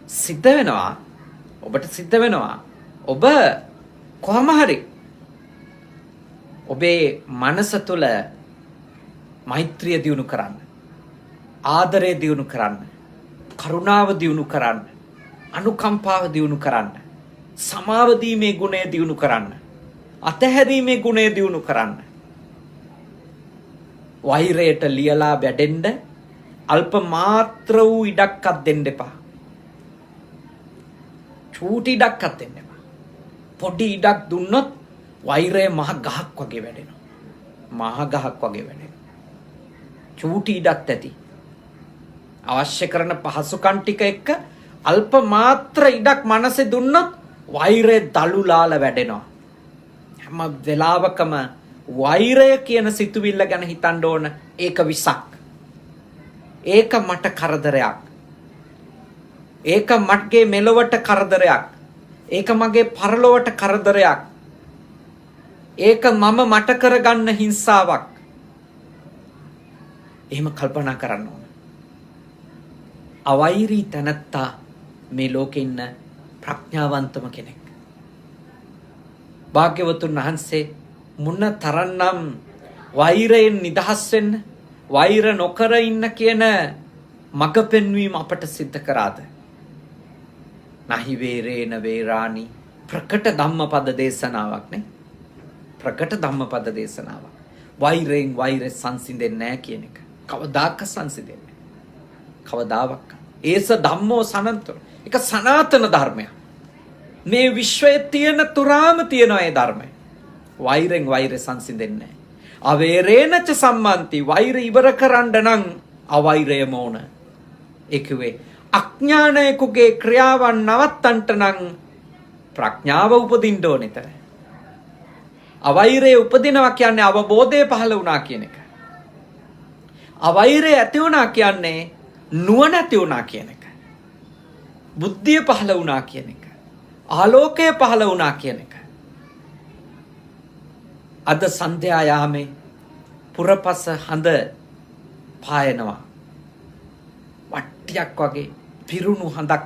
සිද්ධ වෙනවා ඔබ කොහොම හරි ඔබේ මනස තුළ මෛත්‍රිය දියුණු කරන්න, ආදරය දියුණු කරන්න, කරුණාව දියුණු කරන්න, අනුකම්පාව දියුණු කරන්න, සමාව දීමේ ගුණය දියුණු කරන්න, අතහැරීමේ ගුණය දියුණු කරන්න. වෛරයට ලියලා වැඩෙන්න අල්ප මාත්‍ර වූ ඉඩක්වත් දෙන්න එපා. චූටි ඉඩක්වත් දෙන්න එපා. පොඩි ඉඩක් දුන්නොත් වෛරය මහ ගහක් වගේ වැඩෙනවා. මහ ගහක් වගේ වැඩෙනවා. චූටි ඉඩක් ඇති. අවශ්‍ය කරන පහසුකම් ටික එක්ක අල්ප මාත්‍ර ඉඩක් මනසේ දුන්නොත් වෛරය දලුලාල වැඩෙනවා. හැම වෙලාවකම වෛරය කියන සිතුවිල්ල ගැන හිතන්න ඕන. ඒක විසක්. ඒක මට කරදරයක්. ඒක මගේ මෙලොවට කරදරයක්. ඒක මගේ පරලොවට කරදරයක්. ඒක මට කරගන්න හිංසාවක්. එහෙම කල්පනා කරන්න ඕන. අවෛරී තැනැත්තා මේ ලෝකේ ඉන්න ප්‍රඥාවන්තම කෙනෙක්. භාග්‍යවතුන් වහන්සේ මුන්න තරන්නම් වෛරයෙන් නිදහස් වෙන්න, වෛර නොකර ඉන්න කියන මඟ පෙන්වීම අපට සිද්ධ කරාද? නහි වේරේන වේරාණි ප්‍රකට ධම්මපද දේශනාවක් නේ. ප්‍රකට ධම්මපද දේශනාවක්. වෛරයෙන් වෛරය සංසිඳෙන්නේ නැහැ කියන එක. කවදාක සංසිඳෙන්නේ නැහැ. කවදාවත්. ඒස ධම්මෝ සනන්තෝ. ඒක සනාතන ධර්මයක්. මේ විශ්වයේ තියෙන තුරාම තියෙන ඒ ධර්මය. වෛරෙන් වෛරය සංසිඳෙන්නේ නැහැ. අවේරේනච සම්මන්ති. වෛර ඉවර කරන්න නම් අවෛරයම ඕන. ඒකවේ අඥානයකගේ ක්‍රියාවන් නවත්තන්ට නම් ප්‍රඥාව උපදින්න ඕනෙතර. අවෛරය උපදිනවා කියන්නේ අවබෝධය පහළ වුණා කියන එක. අවෛරය ඇති වුණා කියන්නේ නුවණ ඇති වුණා කියන එක. බුද්ධිය පහළ වුණා කියන එක. ආලෝකය පහළ වුණා කියන එක. අද සන්ධ්‍යා යාමේ පුරපස හඳ පායනවා. වට්ටියක් වගේ පිරුණු හඳක්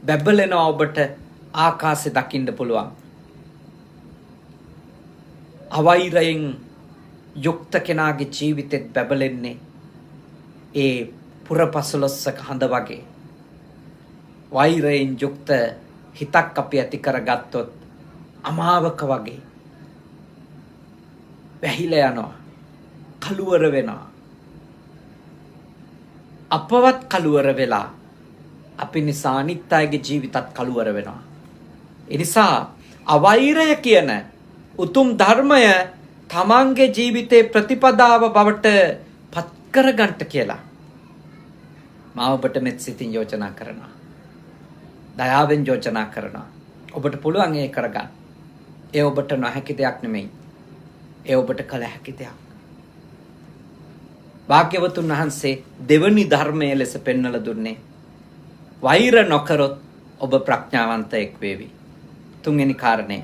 බැබලෙනවා ඔබට ආකාශය දකින්න පුළුවන්. අවෛරයෙන් යුක්ත කෙනාගේ ජීවිතෙත් බැබලෙන්නේ ඒ පුරපසළොස්වක හඳ වගේ. වෛරයෙන් යුක්ත හිතක් අපි ඇති කරගත්තොත් අමාවක වගේ වැහිලා යනවා, කළුවර වෙනවා. අපවත් කළුවර වෙලා අපි නිසා අනිත් අයගේ ජීවිතත් කළුවර වෙනවා. ඒ නිසා අවෛරය කියන උතුම් ධර්මය තමන්ගේ ජීවිතේ ප්‍රතිපදාව බවට පත් කරගන්න කියලා මා ඔබට මෙත් සිතින් යෝජනා කරනවා. දයාවෙන් යෝජනා කරනවා. ඔබට පුළුවන් ඒ කරගන්න. ඒ ඔබට නොහැකි දෙයක් නෙමෙයි. ඒ ඔබට කළ හැකි දෙයක්. භාග්‍යවතුන් වහන්සේ දෙවනි ධර්මයේ ලෙස පෙන්වලා දුන්නේ වෛර නොකරොත් ඔබ ප්‍රඥාවන්තයෙක් වේවි. තුන්වෙනි කාරණේ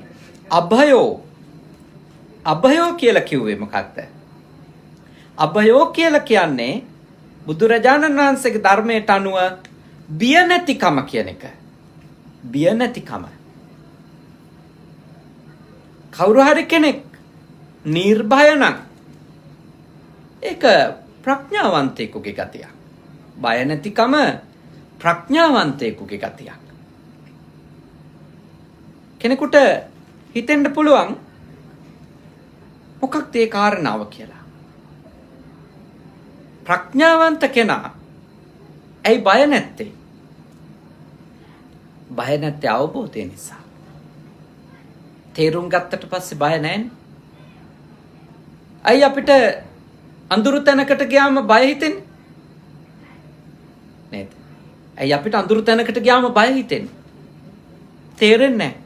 අභයෝ කියලා කිව්වේ මොකක්ද? අභයෝ කියලා කියන්නේ බුදුරජාණන් වහන්සේගේ ධර්මයට අනුව බිය නැතිකම කියන එක. බිය නැතිකම. කවුරු හරි කෙනෙක් නිර්භය නම් ඒක ප්‍රඥාවන්තයෙකුගේ ගතියක්. බය නැතිකම ප්‍රඥාවන්තයෙකුගේ ගතියක්. කෙනෙකුට හිතෙන්න පුළුවන් මොකක්ද ඒ කාරණාව කියලා. ප්‍රඥාවන්ත කෙනා ඇයි බය නැත්තේ? බය නැත්තේ අවබෝධය නිසා. තේරුම් ගත්තට පස්සේ බය නැන්නේ. ඇයි අපිට අඳුරු තැනකට ගියාම බය හිතෙන්නේ? නේද? ඇයි අපිට අඳුරු තැනකට ගියාම බය හිතෙන්නේ? තේරෙන්නේ නැහැ.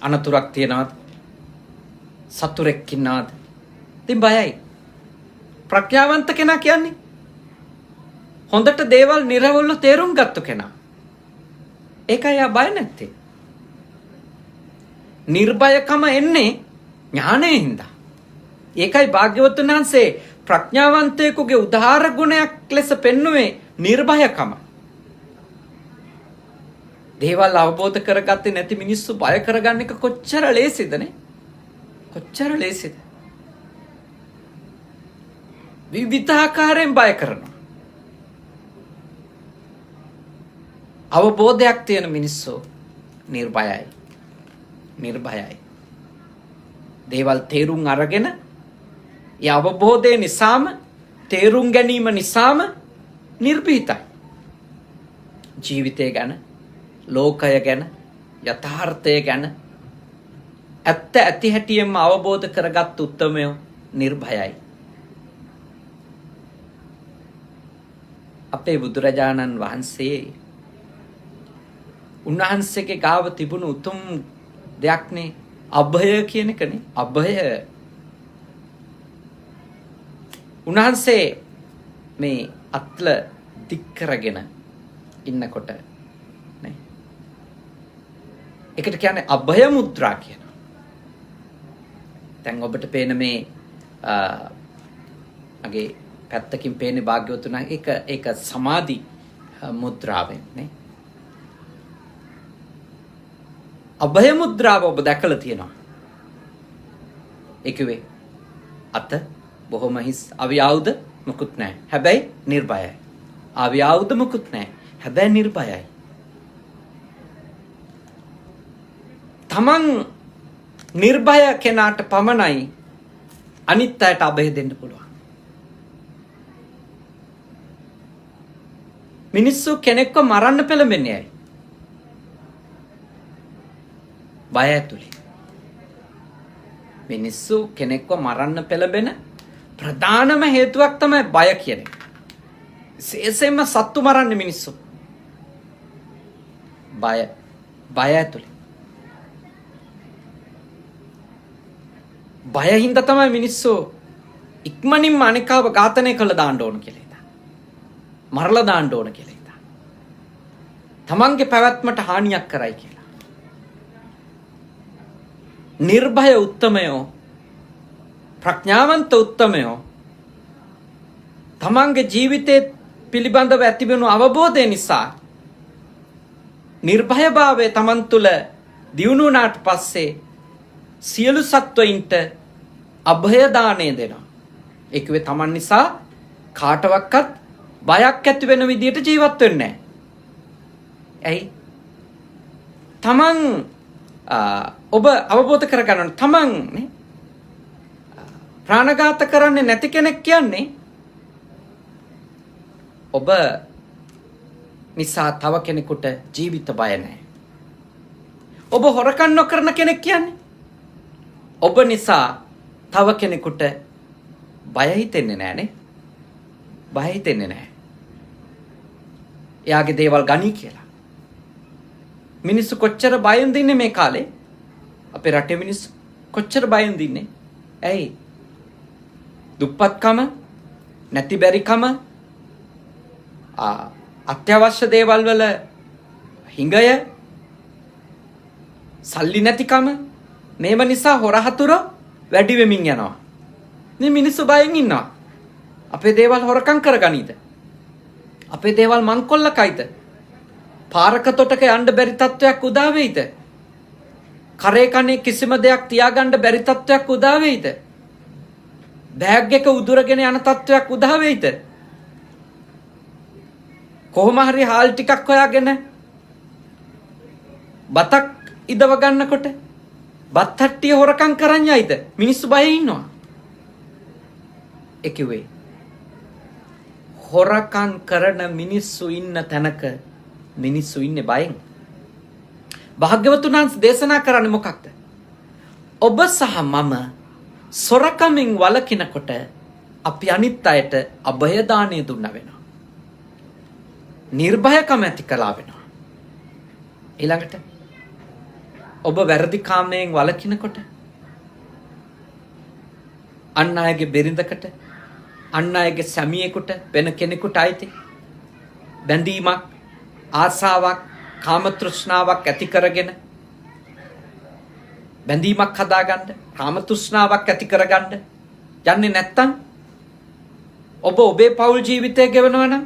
අනතුරක් තියනවාද? සතුරෙක් ඉන්නවාද? ඉතින් බයයි. ප්‍රඥාවන්ත කෙනා කියන්නේ හොඳට දේවල් නිර්වෘල්ව තේරුම් ගත්ත කෙනා. ඒකයි ආ බය නැත්තේ. නිර්භයකම එන්නේ ඥානයෙන් හින්දා. ඒකයි භාග්‍යවතුන් වහන්සේ ප්‍රඥාවන්තයෙකුගේ උදාහර ගුණයක් ලෙස පෙන්වුවේ නිර්භයකම. දේවල් අවබෝධ කරගත්තේ නැති මිනිස්සු බය කරගන්න එක කොච්චර ලේසිද නේ? කොච්චර ලේසිද? විවිධාකාරයෙන් බය කරනවා. අවබෝධයක් තියෙන මිනිස්සු නිර්භයයි. නිර්භයයි. දේවල් තේරුම් අරගෙන ඒ අවබෝධය නිසාම තේරුම් ගැනීම නිසාම නිර්භීතයි. ජීවිතය ගැන, ලෝකය ගැන, යථාර්ථය ගැන ඇත්ත ඇති හැටියෙන්ම අවබෝධ කරගත් උත්තමයෝ නිර්භයයි. අපේ බුදුරජාණන් වහන්සේ උන්වහන්සේගේ ගාව තිබුණු උතුම් දෙයක්නේ අභය කියන එකනේ. අභය. උන්වහන්සේ මේ අත්ල දික් කරගෙන ඉන්නකොට නේ. ඒකට කියන්නේ අභය මුද්‍රා කියනවා. දැන් ඔබට පේන මේ මගේ පැත්තකින් පේන්නේ භාග්‍යවතුන් ඒක සමාධි මුද්‍රාවෙන් නේ. අභය මුද්‍රාව ඔබ දැකලා තියෙනවා. ඒකවේ අත බොහොම හිස් අවියාවුද මුකුත් නැහැ. හැබැයි නිර්භයයි. අවියාවුද මුකුත් නැහැ. හැබැයි නිර්භයයි. තමන් නිර්භය කෙනාට පමණයි අනිත් අයට අභය දෙන්න පුළුවන්. මිනිස්සු කෙනෙක්ව මරන්න පෙළඹෙන්නේ ඇයි? බය ඇතුලේ. මිනිස්සු කෙනෙක්ව මරන්න පෙළඹෙන ප්‍රධානම හේතුවක් තමයි බය කියන එක. විශේෂයෙන්ම සත්තු මරන්නේ මිනිස්සු. බය ඇතුලේ. බය හින්දා තමයි මිනිස්සු ඉක්මනින්ම අනිකාව ඝාතනය කළ දාන්න ඕන කියලා හිතා. මරලා දාන්න ඕන කියලා හිතා. තමන්ගේ පැවැත්මට හානියක් කරයි කියලා. නිර්භය උත්තමයෝ, ප්‍රඥාවන්ත උත්තමයෝ තමන්ගේ ජීවිතයේ පිළිබඳව ඇතිවෙනු අවබෝධය නිසා නිර්භයභාවය තමන් තුළ දියුණු වුණාට පස්සේ සියලු සත්වයින්ට අභය දාණය දෙනවා. ඒකවේ තමන් නිසා කාටවත් බයක් ඇති වෙන විදියට ජීවත් වෙන්නේ නැහැ. ඇයි? තමන් ඔබ අවබෝධ කරගන්න තමන් ප්‍රාණඝාත කරන්නේ නැති කෙනෙක් කියන්නේ ඔබ නිසා තව කෙනෙකුට ජීවිත බය නැහැ. ඔබ හොරකම් නොකරන කෙනෙක් කියන්නේ ඔබ නිසා තව කෙනෙකුට බය හිතෙන්නේ නැහනේ. බය හිතෙන්නේ නැහැ. එයාගේ දේවල් ගනී කියලා. මිනිස්සු කොච්චර බයෙන් දින්නේ මේ කාලේ? අපේ රටේ මිනිස්සු කොච්චර බයෙන් දින්නේ? ඇයි? දුප්පත්කම, නැති බැරිකම, අත්‍යවශ්‍ය දේවල් වල හිඟය, සල්ලි නැතිකම, මේව නිසා හොරහතුර වැඩි වෙමින් යනවා. මේ මිනිස්සු බයෙන් ඉන්නවා. අපේ දේවල් හොරකම් කරගනීද? අපේ දේවල් මංකොල්ල කයිද? පාරක තොටක යන්න බැරි තත්වයක් උදා වෙයිද? කරේ කනේ කිසිම දෙයක් තියාගන්න බැරි තත්වයක් උදා වෙයිද? බෑග් එක උදුරගෙන යන තත්වයක් උදා වෙයිද? කොහොම හරි හාල් ටිකක් හොයාගෙන බතක් ඉදව ගන්නකොට බත් හට්ටිය හොරකම් කරන් යයිද? මිනිස්සු බයෙන් ඉන්නවා. ඒ කිව්වේ හොරකම් කරන මිනිස්සු ඉන්න තැනක මිනිස්සු ඉන්නේ බයෙන්. භාග්‍යවතුන් වහන්සේ දේශනා කරන්නේ මොකක්ද? ඔබ සහ මම සොරකමින් වළකිනකොට අපි අනිත් අයට අභය දාණය දුන්නා වෙනවා. නිර්භයකම ඇති කළා වෙනවා. ඊළඟට ඔබ වැරදි කාමයෙන් වළකිනකොට අන් අයගේ බෙරිඳකට, අන් අයගේ සැමියෙකුට, වෙන කෙනෙකුට අයිති බැඳීමක්, ආසාවක්, කාම තෘෂ්ණාවක් ඇති කරගෙන බැඳීමක් හදාගන්න, කාම තෘෂ්ණාවක් ඇති කරගන්න යන්නේ නැත්තම් ඔබ ඔබේ පෞල් ජීවිතය ගෙවනවා නම්,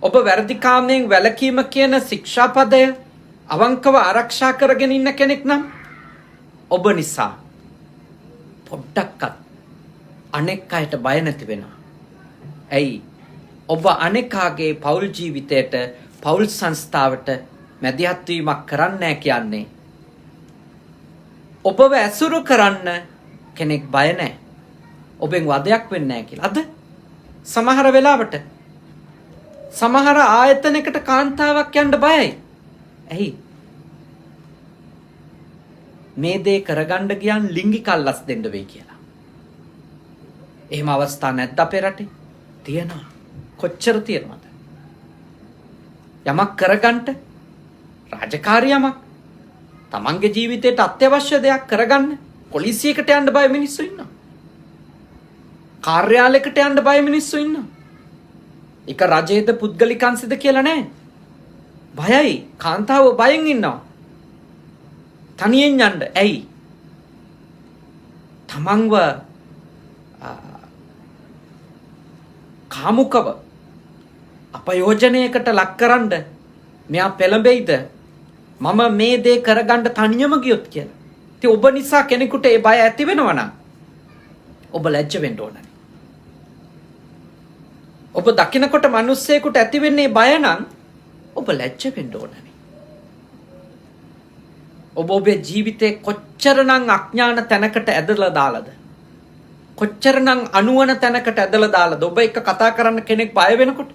ඔබ වැරදි කාමයෙන් වැළකීම කියන ශික්ෂාපදය අවංකව ආරක්ෂා කරගෙන ඉන්න කෙනෙක් නම් ඔබ නිසා පොඩ්ඩක්වත් අනෙක් අයට බය නැති වෙනවා. ඇයි? ඔබ අනෙකාගේ පෞල් ජීවිතයට, පෞල් සංස්ථාවට මැදිහත් වීමක් කරන්නේ කියන්නේ ඔබව ඇසුරු කරන්න කෙනෙක් බය නැහැ. ඔබෙන් වදයක් වෙන්නේ නැහැ කියලා. අද සමහර වෙලාවට සමහර ආයතනයකට කාන්තාවක් යන්න බයයි. ඇයි? මේ දේ කරගන්න ගියන් ලිංගික අල්ලස් දෙන්න වෙයි කියලා. එහෙම අවස්ථා නැද්ද අපේ රටේ? තියෙනවා. කොච්චර තියෙනවද? යමක් කරගන්න රාජකාරියමක්, තමන්ගේ ජීවිතයට අත්‍යවශ්‍ය දෙයක් කරගන්න පොලිසියකට යන්න බය මිනිස්සු ඉන්නවා. කාර්යාලයකට යන්න බය මිනිස්සු ඉන්නවා. එක රජයේද පුද්ගලිකංශද කියලා නැහැ. බයයි. කාන්තාව බයෙන් ඉන්නවා. තනියෙන් යන්න. ඇයි? තමන්ව කාමුකව අපයෝජනයකට ලක්කරන්න මෙයා පෙළඹෙයිද? මම මේ දේ කරගන්න තනියම ගියොත් කියලා. ඉතින් ඔබ නිසා කෙනෙකුට ඒ බය ඇති වෙනවා නම් ඔබ ලැජ්ජ වෙන්න ඕනනේ. ඔබ දකින්නකොට මිනිස්සෙකුට ඇති වෙන්නේ බය නම් ඔබ ලැජ්ජ වෙන්න ඕනනේ. ඔබ ඔබේ ජීවිතේ කොච්චරනම් අඥාන තැනකට ඇදලා දාලාද? කොච්චරනම් අනුවන තැනකට ඇදලා දාලාද? ඔබ එක කතා කරන්න කෙනෙක් බය වෙනකොට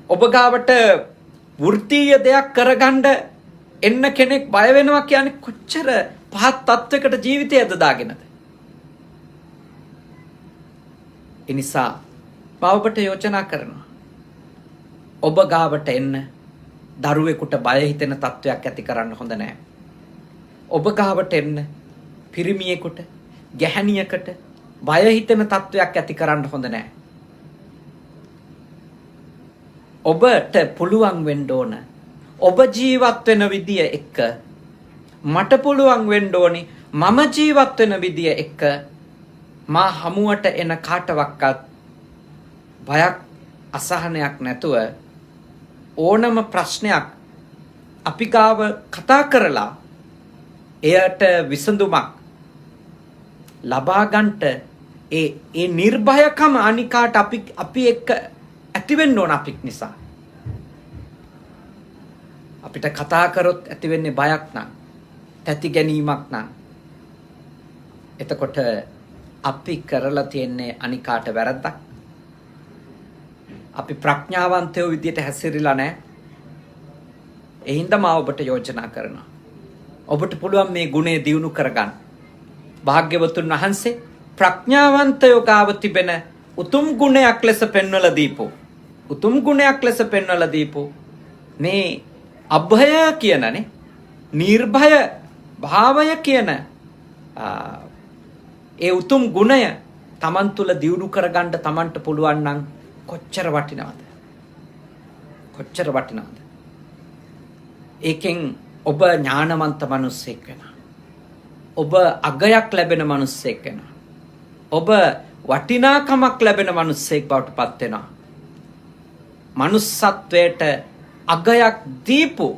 ඔබ ගාවට වෘත්තීය දෙයක් කරගන්න එන්න කෙනෙක් බය වෙනවා කියන්නේ කොච්චර පහත් තත්වයකට ජීවිතය ඇද දාගෙනද? ඒ නිසා පාවබට යෝජනා කරනවා ඔබ ගාවට එන්න දරුවෙකුට බය හිතෙන තත්වයක් ඇති කරන්න හොඳ නැහැ. ඔබ ගාවට එන්න පිරිමියෙකුට, ගැහැණියකට බය හිතෙන තත්වයක් ඇති කරන්න හොඳ නැහැ. ඔබට පුළුවන් වෙන්න ඕන ඔබ ජීවත් වෙන විදිය එක්ක මට පුළුවන් වෙන්න ඕනි මම ජීවත් වෙන විදිය එක්ක මා හමුවට එන කාටවක්වත් බයක් අසහනයක් නැතුව ඕනම ප්‍රශ්නයක් අපි ගාව කතා කරලා එයට විසඳුමක් ලබා ගන්නට ඒ නිර්භයකම අනිකාට අපි එක්ක ඇති වෙන්න ඕන අපික් නිසා. අපිට කතා කරොත් ඇති වෙන්නේ බයක් නම්, තැති ගැනීමක් නම්, එතකොට අපි කරලා තියෙන්නේ අනිකාට වැරද්දක්. අපි ප්‍රඥාවන්තයෝ විදියට හැසිරෙලා නැහැ. ඒ හින්දා මා ඔබට යෝජනා කරනවා. ඔබට පුළුවන් මේ ගුණය දියුණු කරගන්න. භාග්‍යවතුන් වහන්සේ ප්‍රඥාවන්තයෝ ගාව තිබෙන උතුම් ගුණයක් ලෙස පෙන්වලා දීපෝ. උතුම් ගුණයක් ලෙස පෙන්වලා දීපෝ. මේ අභය කියනනේ, නිර්භය භාවය කියන ඒ උතුම් ගුණය Taman තුල දියුණු කරගන්න Tamanට පුළුවන් නම් කොච්චර වටිනවද? කොච්චර වටිනවද? ඒකෙන් ඔබ ඥානවන්ත මිනිසෙක් වෙනවා. ඔබ අගයක් ලැබෙන මිනිසෙක් වෙනවා. ඔබ වටිනාකමක් ලැබෙන මිනිසෙක් බවට පත් වෙනවා. මනුස්සත්වයට අගයක් දීපු,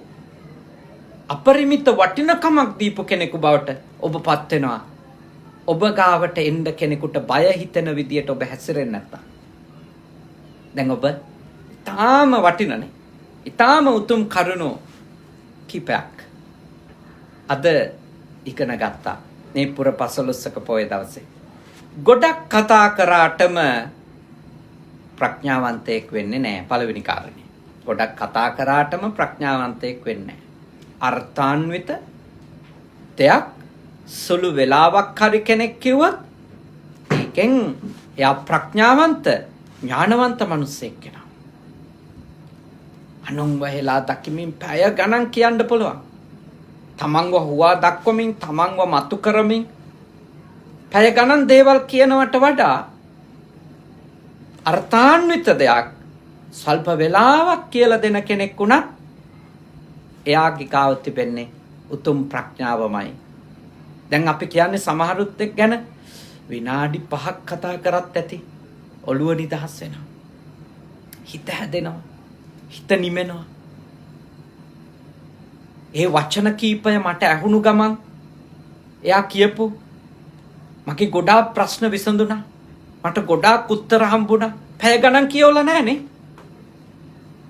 අපරිමිත වටිනකමක් දීපු කෙනෙකු බවට ඔබ පත් වෙනවා. ඔබ ගාවට එන්න කෙනෙකුට බය හිතෙන විදියට ඔබ හැසිරෙන්නේ නැත්තම්, දැන් ඔබ ඊටාම වටිනනේ, ඊටාම උතුම් කරුණෝ කිපයක් අද ඉගෙන ගත්තා මේ පුර 15ක පොය දවසේ. ගොඩක් කතා කරාටම ප්‍රඥාවන්තයෙක් වෙන්නේ නැහැ. පළවෙනි කාරණේ, ගොඩක් කතා කරාටම ප්‍රඥාවන්තයෙක් වෙන්නේ නැහැ. අර්ථාන්විත දෙයක් සුළු වෙලාවක් හරි කෙනෙක් කිව්වත් ඒකෙන් එයා ප්‍රඥාවන්ත ඥානවන්ත මිනිසෙක් වෙනවා. අනුන්ව හෙලා දකිමින් පැය ගණන් කියන්න පුළුවන්. තමන්ව හුවා දක්වමින්, තමන්ව මතු කරමින් පැය ගණන් දේවල් කියනවට වඩා අර්ථාන්විත දෙයක් ස්වල්ප වෙලාවක් කියලා දෙන කෙනෙක් වුණත් එයාගේ ගාව තිබෙන්නේ උතුම් ප්‍රඥාවමයි. දැන් අපි කියන්නේ සමහරුත් එක්ක ගැන විනාඩි 5ක් කතා කරත් ඇති ඔළුව නිදහස් වෙනවා. හිත හැදෙනවා. හිත නිමෙනවා. ඒ වචන කීපය මට ඇහුණු ගමන් එයා කියපු මගේ ගොඩාක් ප්‍රශ්න විසඳුණා. මට ගොඩාක් උත්තර හම්බුණා. පැය ගණන් කියවලා නැහනේ.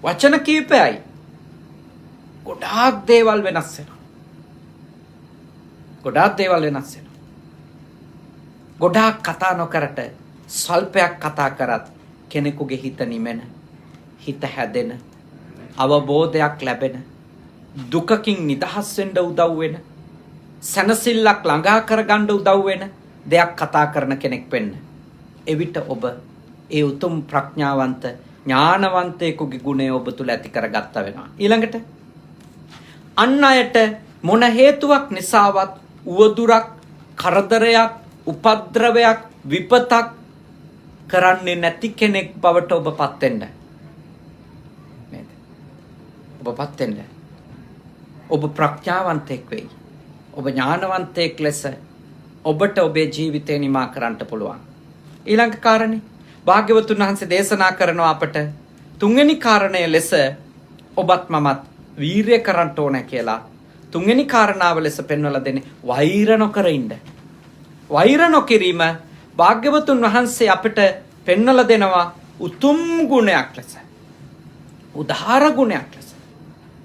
වචන කීපයයි ගොඩාක් දේවල් වෙනස් වෙනවා. ගොඩාක් දේවල් වෙනස් වෙනවා. ගොඩාක් කතා නොකරට සල්පයක් කතා කරත් කෙනෙකුගේ හිත නිමෙන, හිත හැදෙන, අවබෝධයක් ලැබෙන, දුකකින් නිදහස් වෙන්න උදව් වෙන, සැනසෙල්ලක් ළඟා කරගන්න උදව් වෙන දෙයක් කතා කරන කෙනෙක් වෙන්න. එවිට ඔබ ඒ උතුම් ප්‍රඥාවන්ත ඥානවන්තයෙකුගේ ගුණය ඔබ තුල ඇති කරගත්තා වෙනවා. ඊළඟට අන් අයට මොන හේතුවක් නිසාවත් උවදුරක්, කරදරයක්, උපද්‍රවයක්, විපතක් කරන්නේ නැති කෙනෙක් බවට ඔබපත් වෙන්න. නේද? ඔබපත් වෙන්න. ඔබ ප්‍රඥාවන්තයෙක් වෙයි. ඔබ ඥානවන්තයෙක් ලෙස ඔබට ඔබේ ජීවිතේ නිමා කරන්න පුළුවන්. ඊළඟ කාරණේ භාග්‍යවතුන් වහන්සේ දේශනා කරනවා අපට තුන්වෙනි කාරණය ලෙස ඔබත් මමත් වීරිය කරන්න ඕන කියලා. තුන්වෙනි කාරණාව ලෙස පෙන්වලා දෙන්නේ වෛර නොකර ඉන්න. වෛර නොකිරීම භාග්‍යවතුන් වහන්සේ අපිට පෙන්වලා දෙනවා උතුම් ගුණයක් ලෙස, උදාර ගුණයක් ලෙස,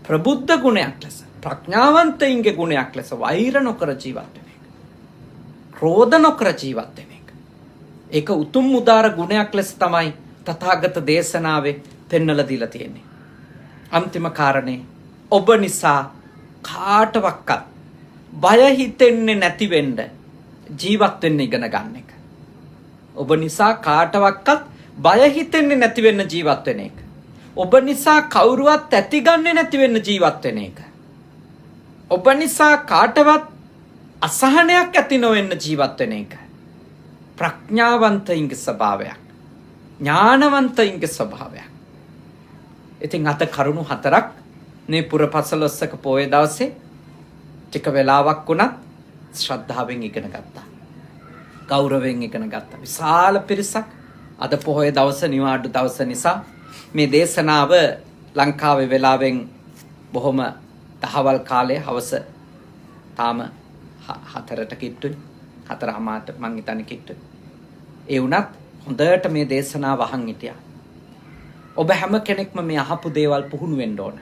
ප්‍රබුද්ධ ගුණයක් ලෙස, ප්‍රඥාවන්තයින්ගේ ගුණයක් ලෙස වෛර නොකර ජීවත් වෙන එක. ක්‍රෝධ නොකර ජීවත් වෙන එක. ඒක උතුම් උදාර ගුණයක් ලෙස තමයි තථාගත දේශනාවේ පෙන්වලා දීලා තියෙන්නේ. අන්තිම කාරණේ ඔබ නිසා කාටවත් බය හිතෙන්නේ නැති වෙන්න ජීවත් වෙන්න ඉගෙන ගන්න එක. ඔබ නිසා කාටවත් බය හිතෙන්නේ නැති වෙන්න ජීවත් වෙන එක. ඔබ නිසා කවුරුවත් ඇතිගන්නේ නැති වෙන්න ජීවත් වෙන එක. ඔබ නිසා කාටවත් අසහනයක් ඇති නොවෙන්න ජීවත් වෙන එක. ප්‍රඥාවන්තයින්ගේ ස්වභාවයක්, ඥානවන්තයින්ගේ ස්වභාවයක්. ඉතින් අත කරුණු 4ක් මේ පුර 15ක පොය දවසේ ටික වෙලාවක් වුණත් ශ්‍රද්ධාවෙන් ඉගෙන ගත්තා. ගෞරවයෙන් ඉගෙන ගත්තා. විශාල පිරිසක් අද පොහොය දවස නිවාඩු දවස නිසා මේ දේශනාව ලංකාවේ වෙලාවෙන් බොහොම දහවල් කාලේ හවස තාම 4ට කිට්ටුයි 4:00ට මං හිතන්නේ කිට්ටුයි. ඒ වුණත් හොඳට මේ දේශනාව අහන් හිටියා. ඔබ හැම කෙනෙක්ම මේ අහපු දේවල් පුහුණු වෙන්න ඕන.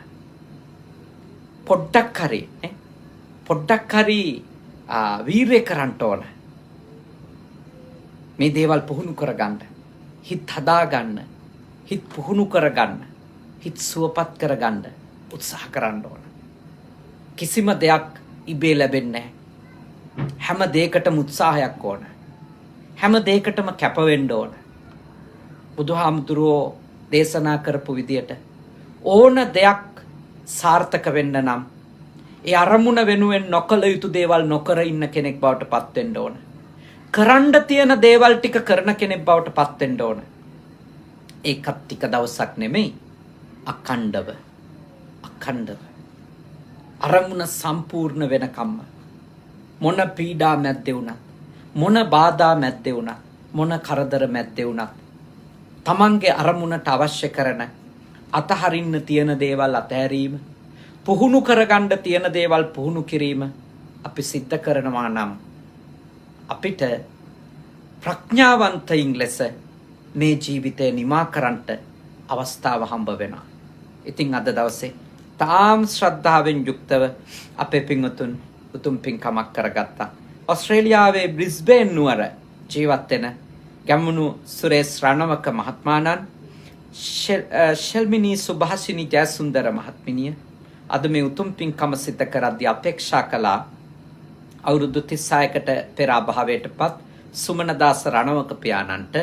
පොඩ්ඩක් හරි වීරය කරන්න ඕන. මේ දේවල් පුහුණු කරගන්න. හිත හදාගන්න. හිත පුහුණු කරගන්න. හිත සුවපත් කරගන්න උත්සාහ කරන්න ඕන. කිසිම දෙයක් ඉබේ ලැබෙන්නේ නැහැ. හැම දෙයකටම උත්සාහයක් ඕන. හැම දෙයකටම කැප වෙන්න ඕන. බුදුහාමුදුරුවෝ දේශනා කරපු විදියට ඕන දෙයක් සාර්ථක වෙන්න නම් ඒ අරමුණ වෙනුවෙන් නොකළ යුතු දේවල් නොකර ඉන්න කෙනෙක් බවට පත් වෙන්න ඕන. කරන්න තියෙන දේවල් ටික කරන කෙනෙක් බවට පත් වෙන්න ඕන. ඒකත් ටික දවසක් නෙමෙයි, අඛණ්ඩව අරමුණ සම්පූර්ණ වෙනකම්ම මොන පීඩා මැද්දේ වුණත්, මොන බාධා මැද්දේ වුණත්, මොන කරදර මැද්දේ වුණත් තමන්ගේ අරමුණට අවශ්‍ය කරන අතහරින්න තියෙන දේවල් අතහැරීම, පුහුණු කරගන්න තියෙන දේවල් පුහුණු කිරීම අපි සිද්ධ කරනවා නම් අපිට ප්‍රඥාවන්තයින් ලෙස මේ ජීවිතේ නිමා කරන්නට අවස්ථාව හම්බ වෙනවා. ඉතින් අද දවසේ තාම ශ්‍රද්ධාවෙන් යුක්තව අපේ පින්වතුන් උතුම් පින්කමක් කරගත්තා. ඕස්ට්‍රේලියාවේ බ්‍රිස්බේන් නුවර ජීවත් වෙන ගැමුණු සුරේස් රණවක මහත්මයාණන්, ශෙල්මිනී සුභාසිනී ජයසුන්දර මහත්මිනිය අද මේ උතුම් පින්කම සිද්ධ කරද්දී අපේක්ෂා කළා අවුරුදු 36කට පෙර අභාවයටපත් සුමනදාස රණවක පියාණන්ට,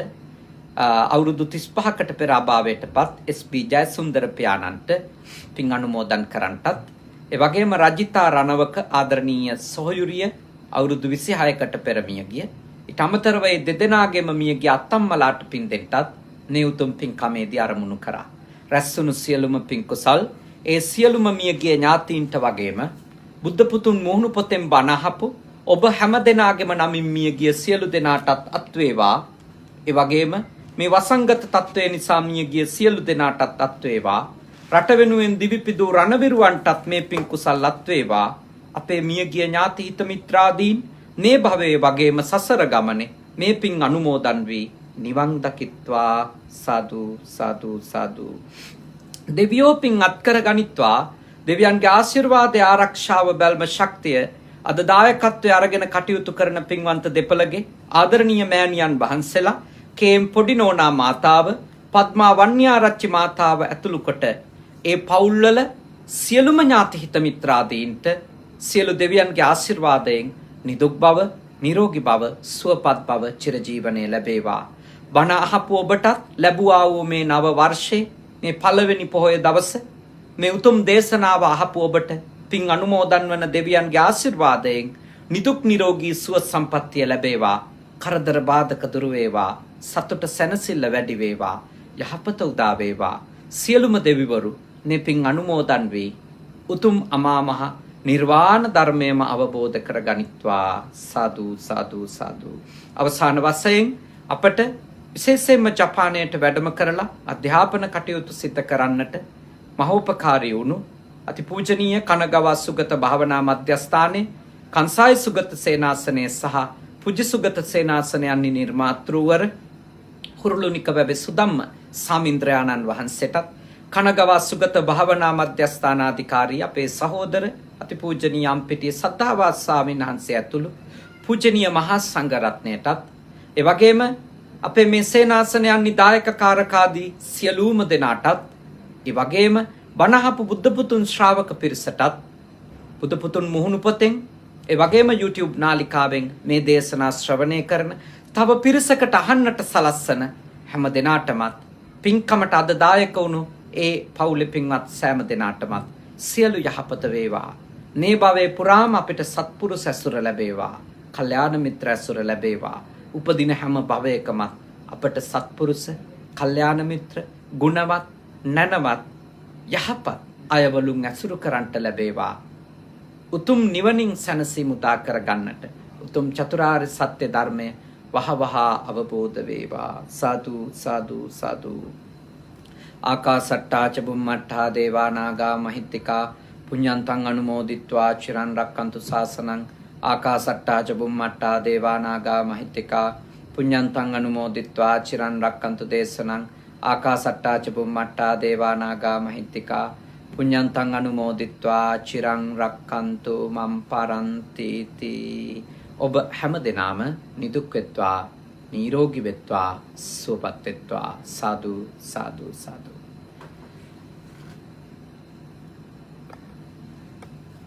අවුරුදු 35කට පෙර අභාවයටපත් එස්.පී. ජයසුන්දර පියාණන්ට පින් අනුමෝදන් කරන්නටත්, ඒ වගේම රජිතා රණවක ආදරණීය සොහොයුරිය අවුරුදු 26කට පෙර මිය ගිය. ඊට අමතරව මේ දෙදෙනාගේම මිය ගිය අත්තම්මලාට පින් දෙන්නටත් මේ උතුම් පින්කමේදී අරමුණු කරා. රැස්වුණු සියලුම පින් කුසල් ඒ සියලුම මිය ගිය ඥාතීන්ට වගේම බුද්ධ පුතුන් මුහුණු පොතෙන් බණ අහපු ඔබ හැම දෙනාගේම නමින් මිය ගිය සියලු දෙනාටත් අත් වේවා. ඒ වගේම මේ වසංගත තත්ත්වය නිසා මිය ගිය සියලු දෙනාටත් අත් වේවා. රට වෙනුවෙන් දිවිපිදූ රණවිරුවන්ටත් මේ පින් කුසල් අත් වේවා. අපේ මිය ගිය ඥාති හිත මිත්‍රාදීන් මේ භවයේ වගේම සසර ගමනේ මේ පින් අනුමෝදන් වී නිවන් දකිත්වා. සාදු සාදු සාදු. දෙවියෝ පින් අත්කර ගනිත්වා. දෙවියන්ගේ ආශිර්වාදය, ආරක්ෂාව, බැල්ම, ශක්තිය අද දායකත්වයේ අරගෙන කටයුතු කරන පින්වන්ත දෙපළගේ ආදරණීය මෑණියන් වහන්සේලා, කේම් පොඩිනෝනා මාතාව, පද්මා වන්‍යාරච්චි මාතාව ඇතුළු කොට ඒ පවුල්වල සියලුම ඥාති හිත මිත්‍රාදීන්ට සියලු දෙවියන්ගේ ආශිර්වාදයෙන් නිදුක් බව, නිරෝගී බව, සුවපත් බව, චිරජීවනයේ ලැබේවා. බණ අහපු ඔබටත් ලැබුවා වූ මේ නව වර්ෂයේ මේ පළවෙනි පොහොය දවස මේ උතුම් දේශනාව අහපු ඔබට පින් අනුමෝදන් වන දෙවියන්ගේ ආශිර්වාදයෙන් නිදුක් නිරෝගී සුව සම්පන්නිය ලැබේවා. කරදර බාධක දුරු වේවා. සතුට සැනසෙල්ල වැඩි වේවා. යහපත උදා වේවා. සියලුම දෙවිවරු මේ පින් අනුමෝදන් වී උතුම් අමා මහ නිර්වාණ ධර්මයම අවබෝධ කරගනිත්වා. සාදු සාදු සාදු. අවසාන වශයෙන් අපට විශේෂයෙන්ම ජපානයට වැඩම කරලා අධ්‍යාපන කටයුතු සිදු කරන්නට මහෝපකාරී වුණු අතිපූජනීය කනගවා සුගත භාවනා මධ්‍යස්ථානයේ කංසායි සුගත සේනාසනයේ සහ පුජ සුගත සේනාසනයන්හි නිර්මාතෘවර හුරුළුනික වැවේ සුදම්ම සාමින්ද්‍රයාණන් වහන්සේටත්, කනගවා සුගත භාවනා මධ්‍යස්ථානාධිකාරී අපේ සහෝදර අතිපූජනීය අම්පිටිය සද්ධාවාස ස්වාමීන් වහන්සේ ඇතුළු පූජනීය මහා සංඝරත්නයටත්, ඒ වගේම අපේ මේ සේනාසනයන්හි දායක කාරකාදී සියලුම දෙනාටත්, ඒ වගේම බණහපු බුද්ධ පුතුන් ශ්‍රාවක පිරිසටත්, බුද්ධ පුතුන් මුහුණු පොතෙන්, ඒ වගේම YouTube නාලිකාවෙන් මේ දේශනා ශ්‍රවණය කරන තව පිරිසකට අහන්නට සලස්සන හැම දෙනාටමත් පින්කමට අද දායක වුණු ඒ පවුලේ පින්වත් සෑම දෙනාටමත් සියලු යහපත වේවා. මේ භවයේ පුරාම අපිට සත්පුරුෂ ඇසුර ලැබේවා. කල්යාණ මිත්‍ර ඇසුර ලැබේවා. උපදින හැම භවයකමත් අපට සත්පුරුෂ, කල්යාණ මිත්‍ර, ගුණවත්, නැනවත්, යහපත් අයවලුන් ඇසුරු කරන්ට ලැබේවා. උතුම් නිවනින් සැනසීම උදා කර ගන්නට, උතුම් චතුරාර්ය සත්‍ය ධර්මය වහවහ අවබෝධ වේවා. සාදු සාදු සාදු. ආකාසට්ටා ච බුම්මට්ටා දේවා නාග මහිත්‍තිකා පුඤ්ඤන්තං අනුමෝදිත්වා චිරන් රක්칸තු ශාසනං. ආකාසට්ටා ච බුම්මට්ටා දේවා නාග මහිත්‍තිකා පුඤ්ඤන්තං අනුමෝදිත්වා චිරන් රක්칸තු දේශනං. ආකාසට්ටා ච බුම්මට්ටා දේවා නාග මහිත්‍තිකා පුඤ්ඤන්තං අනුමෝදිත්වා චිරං රක්칸තු මම් පරන්ති තී. ඔබ හැම දිනම නිදුක් වෙත්වා, නිරෝගී වෙත්වා, සුවපත් වෙත්වා. සාදු සාදු සාදු.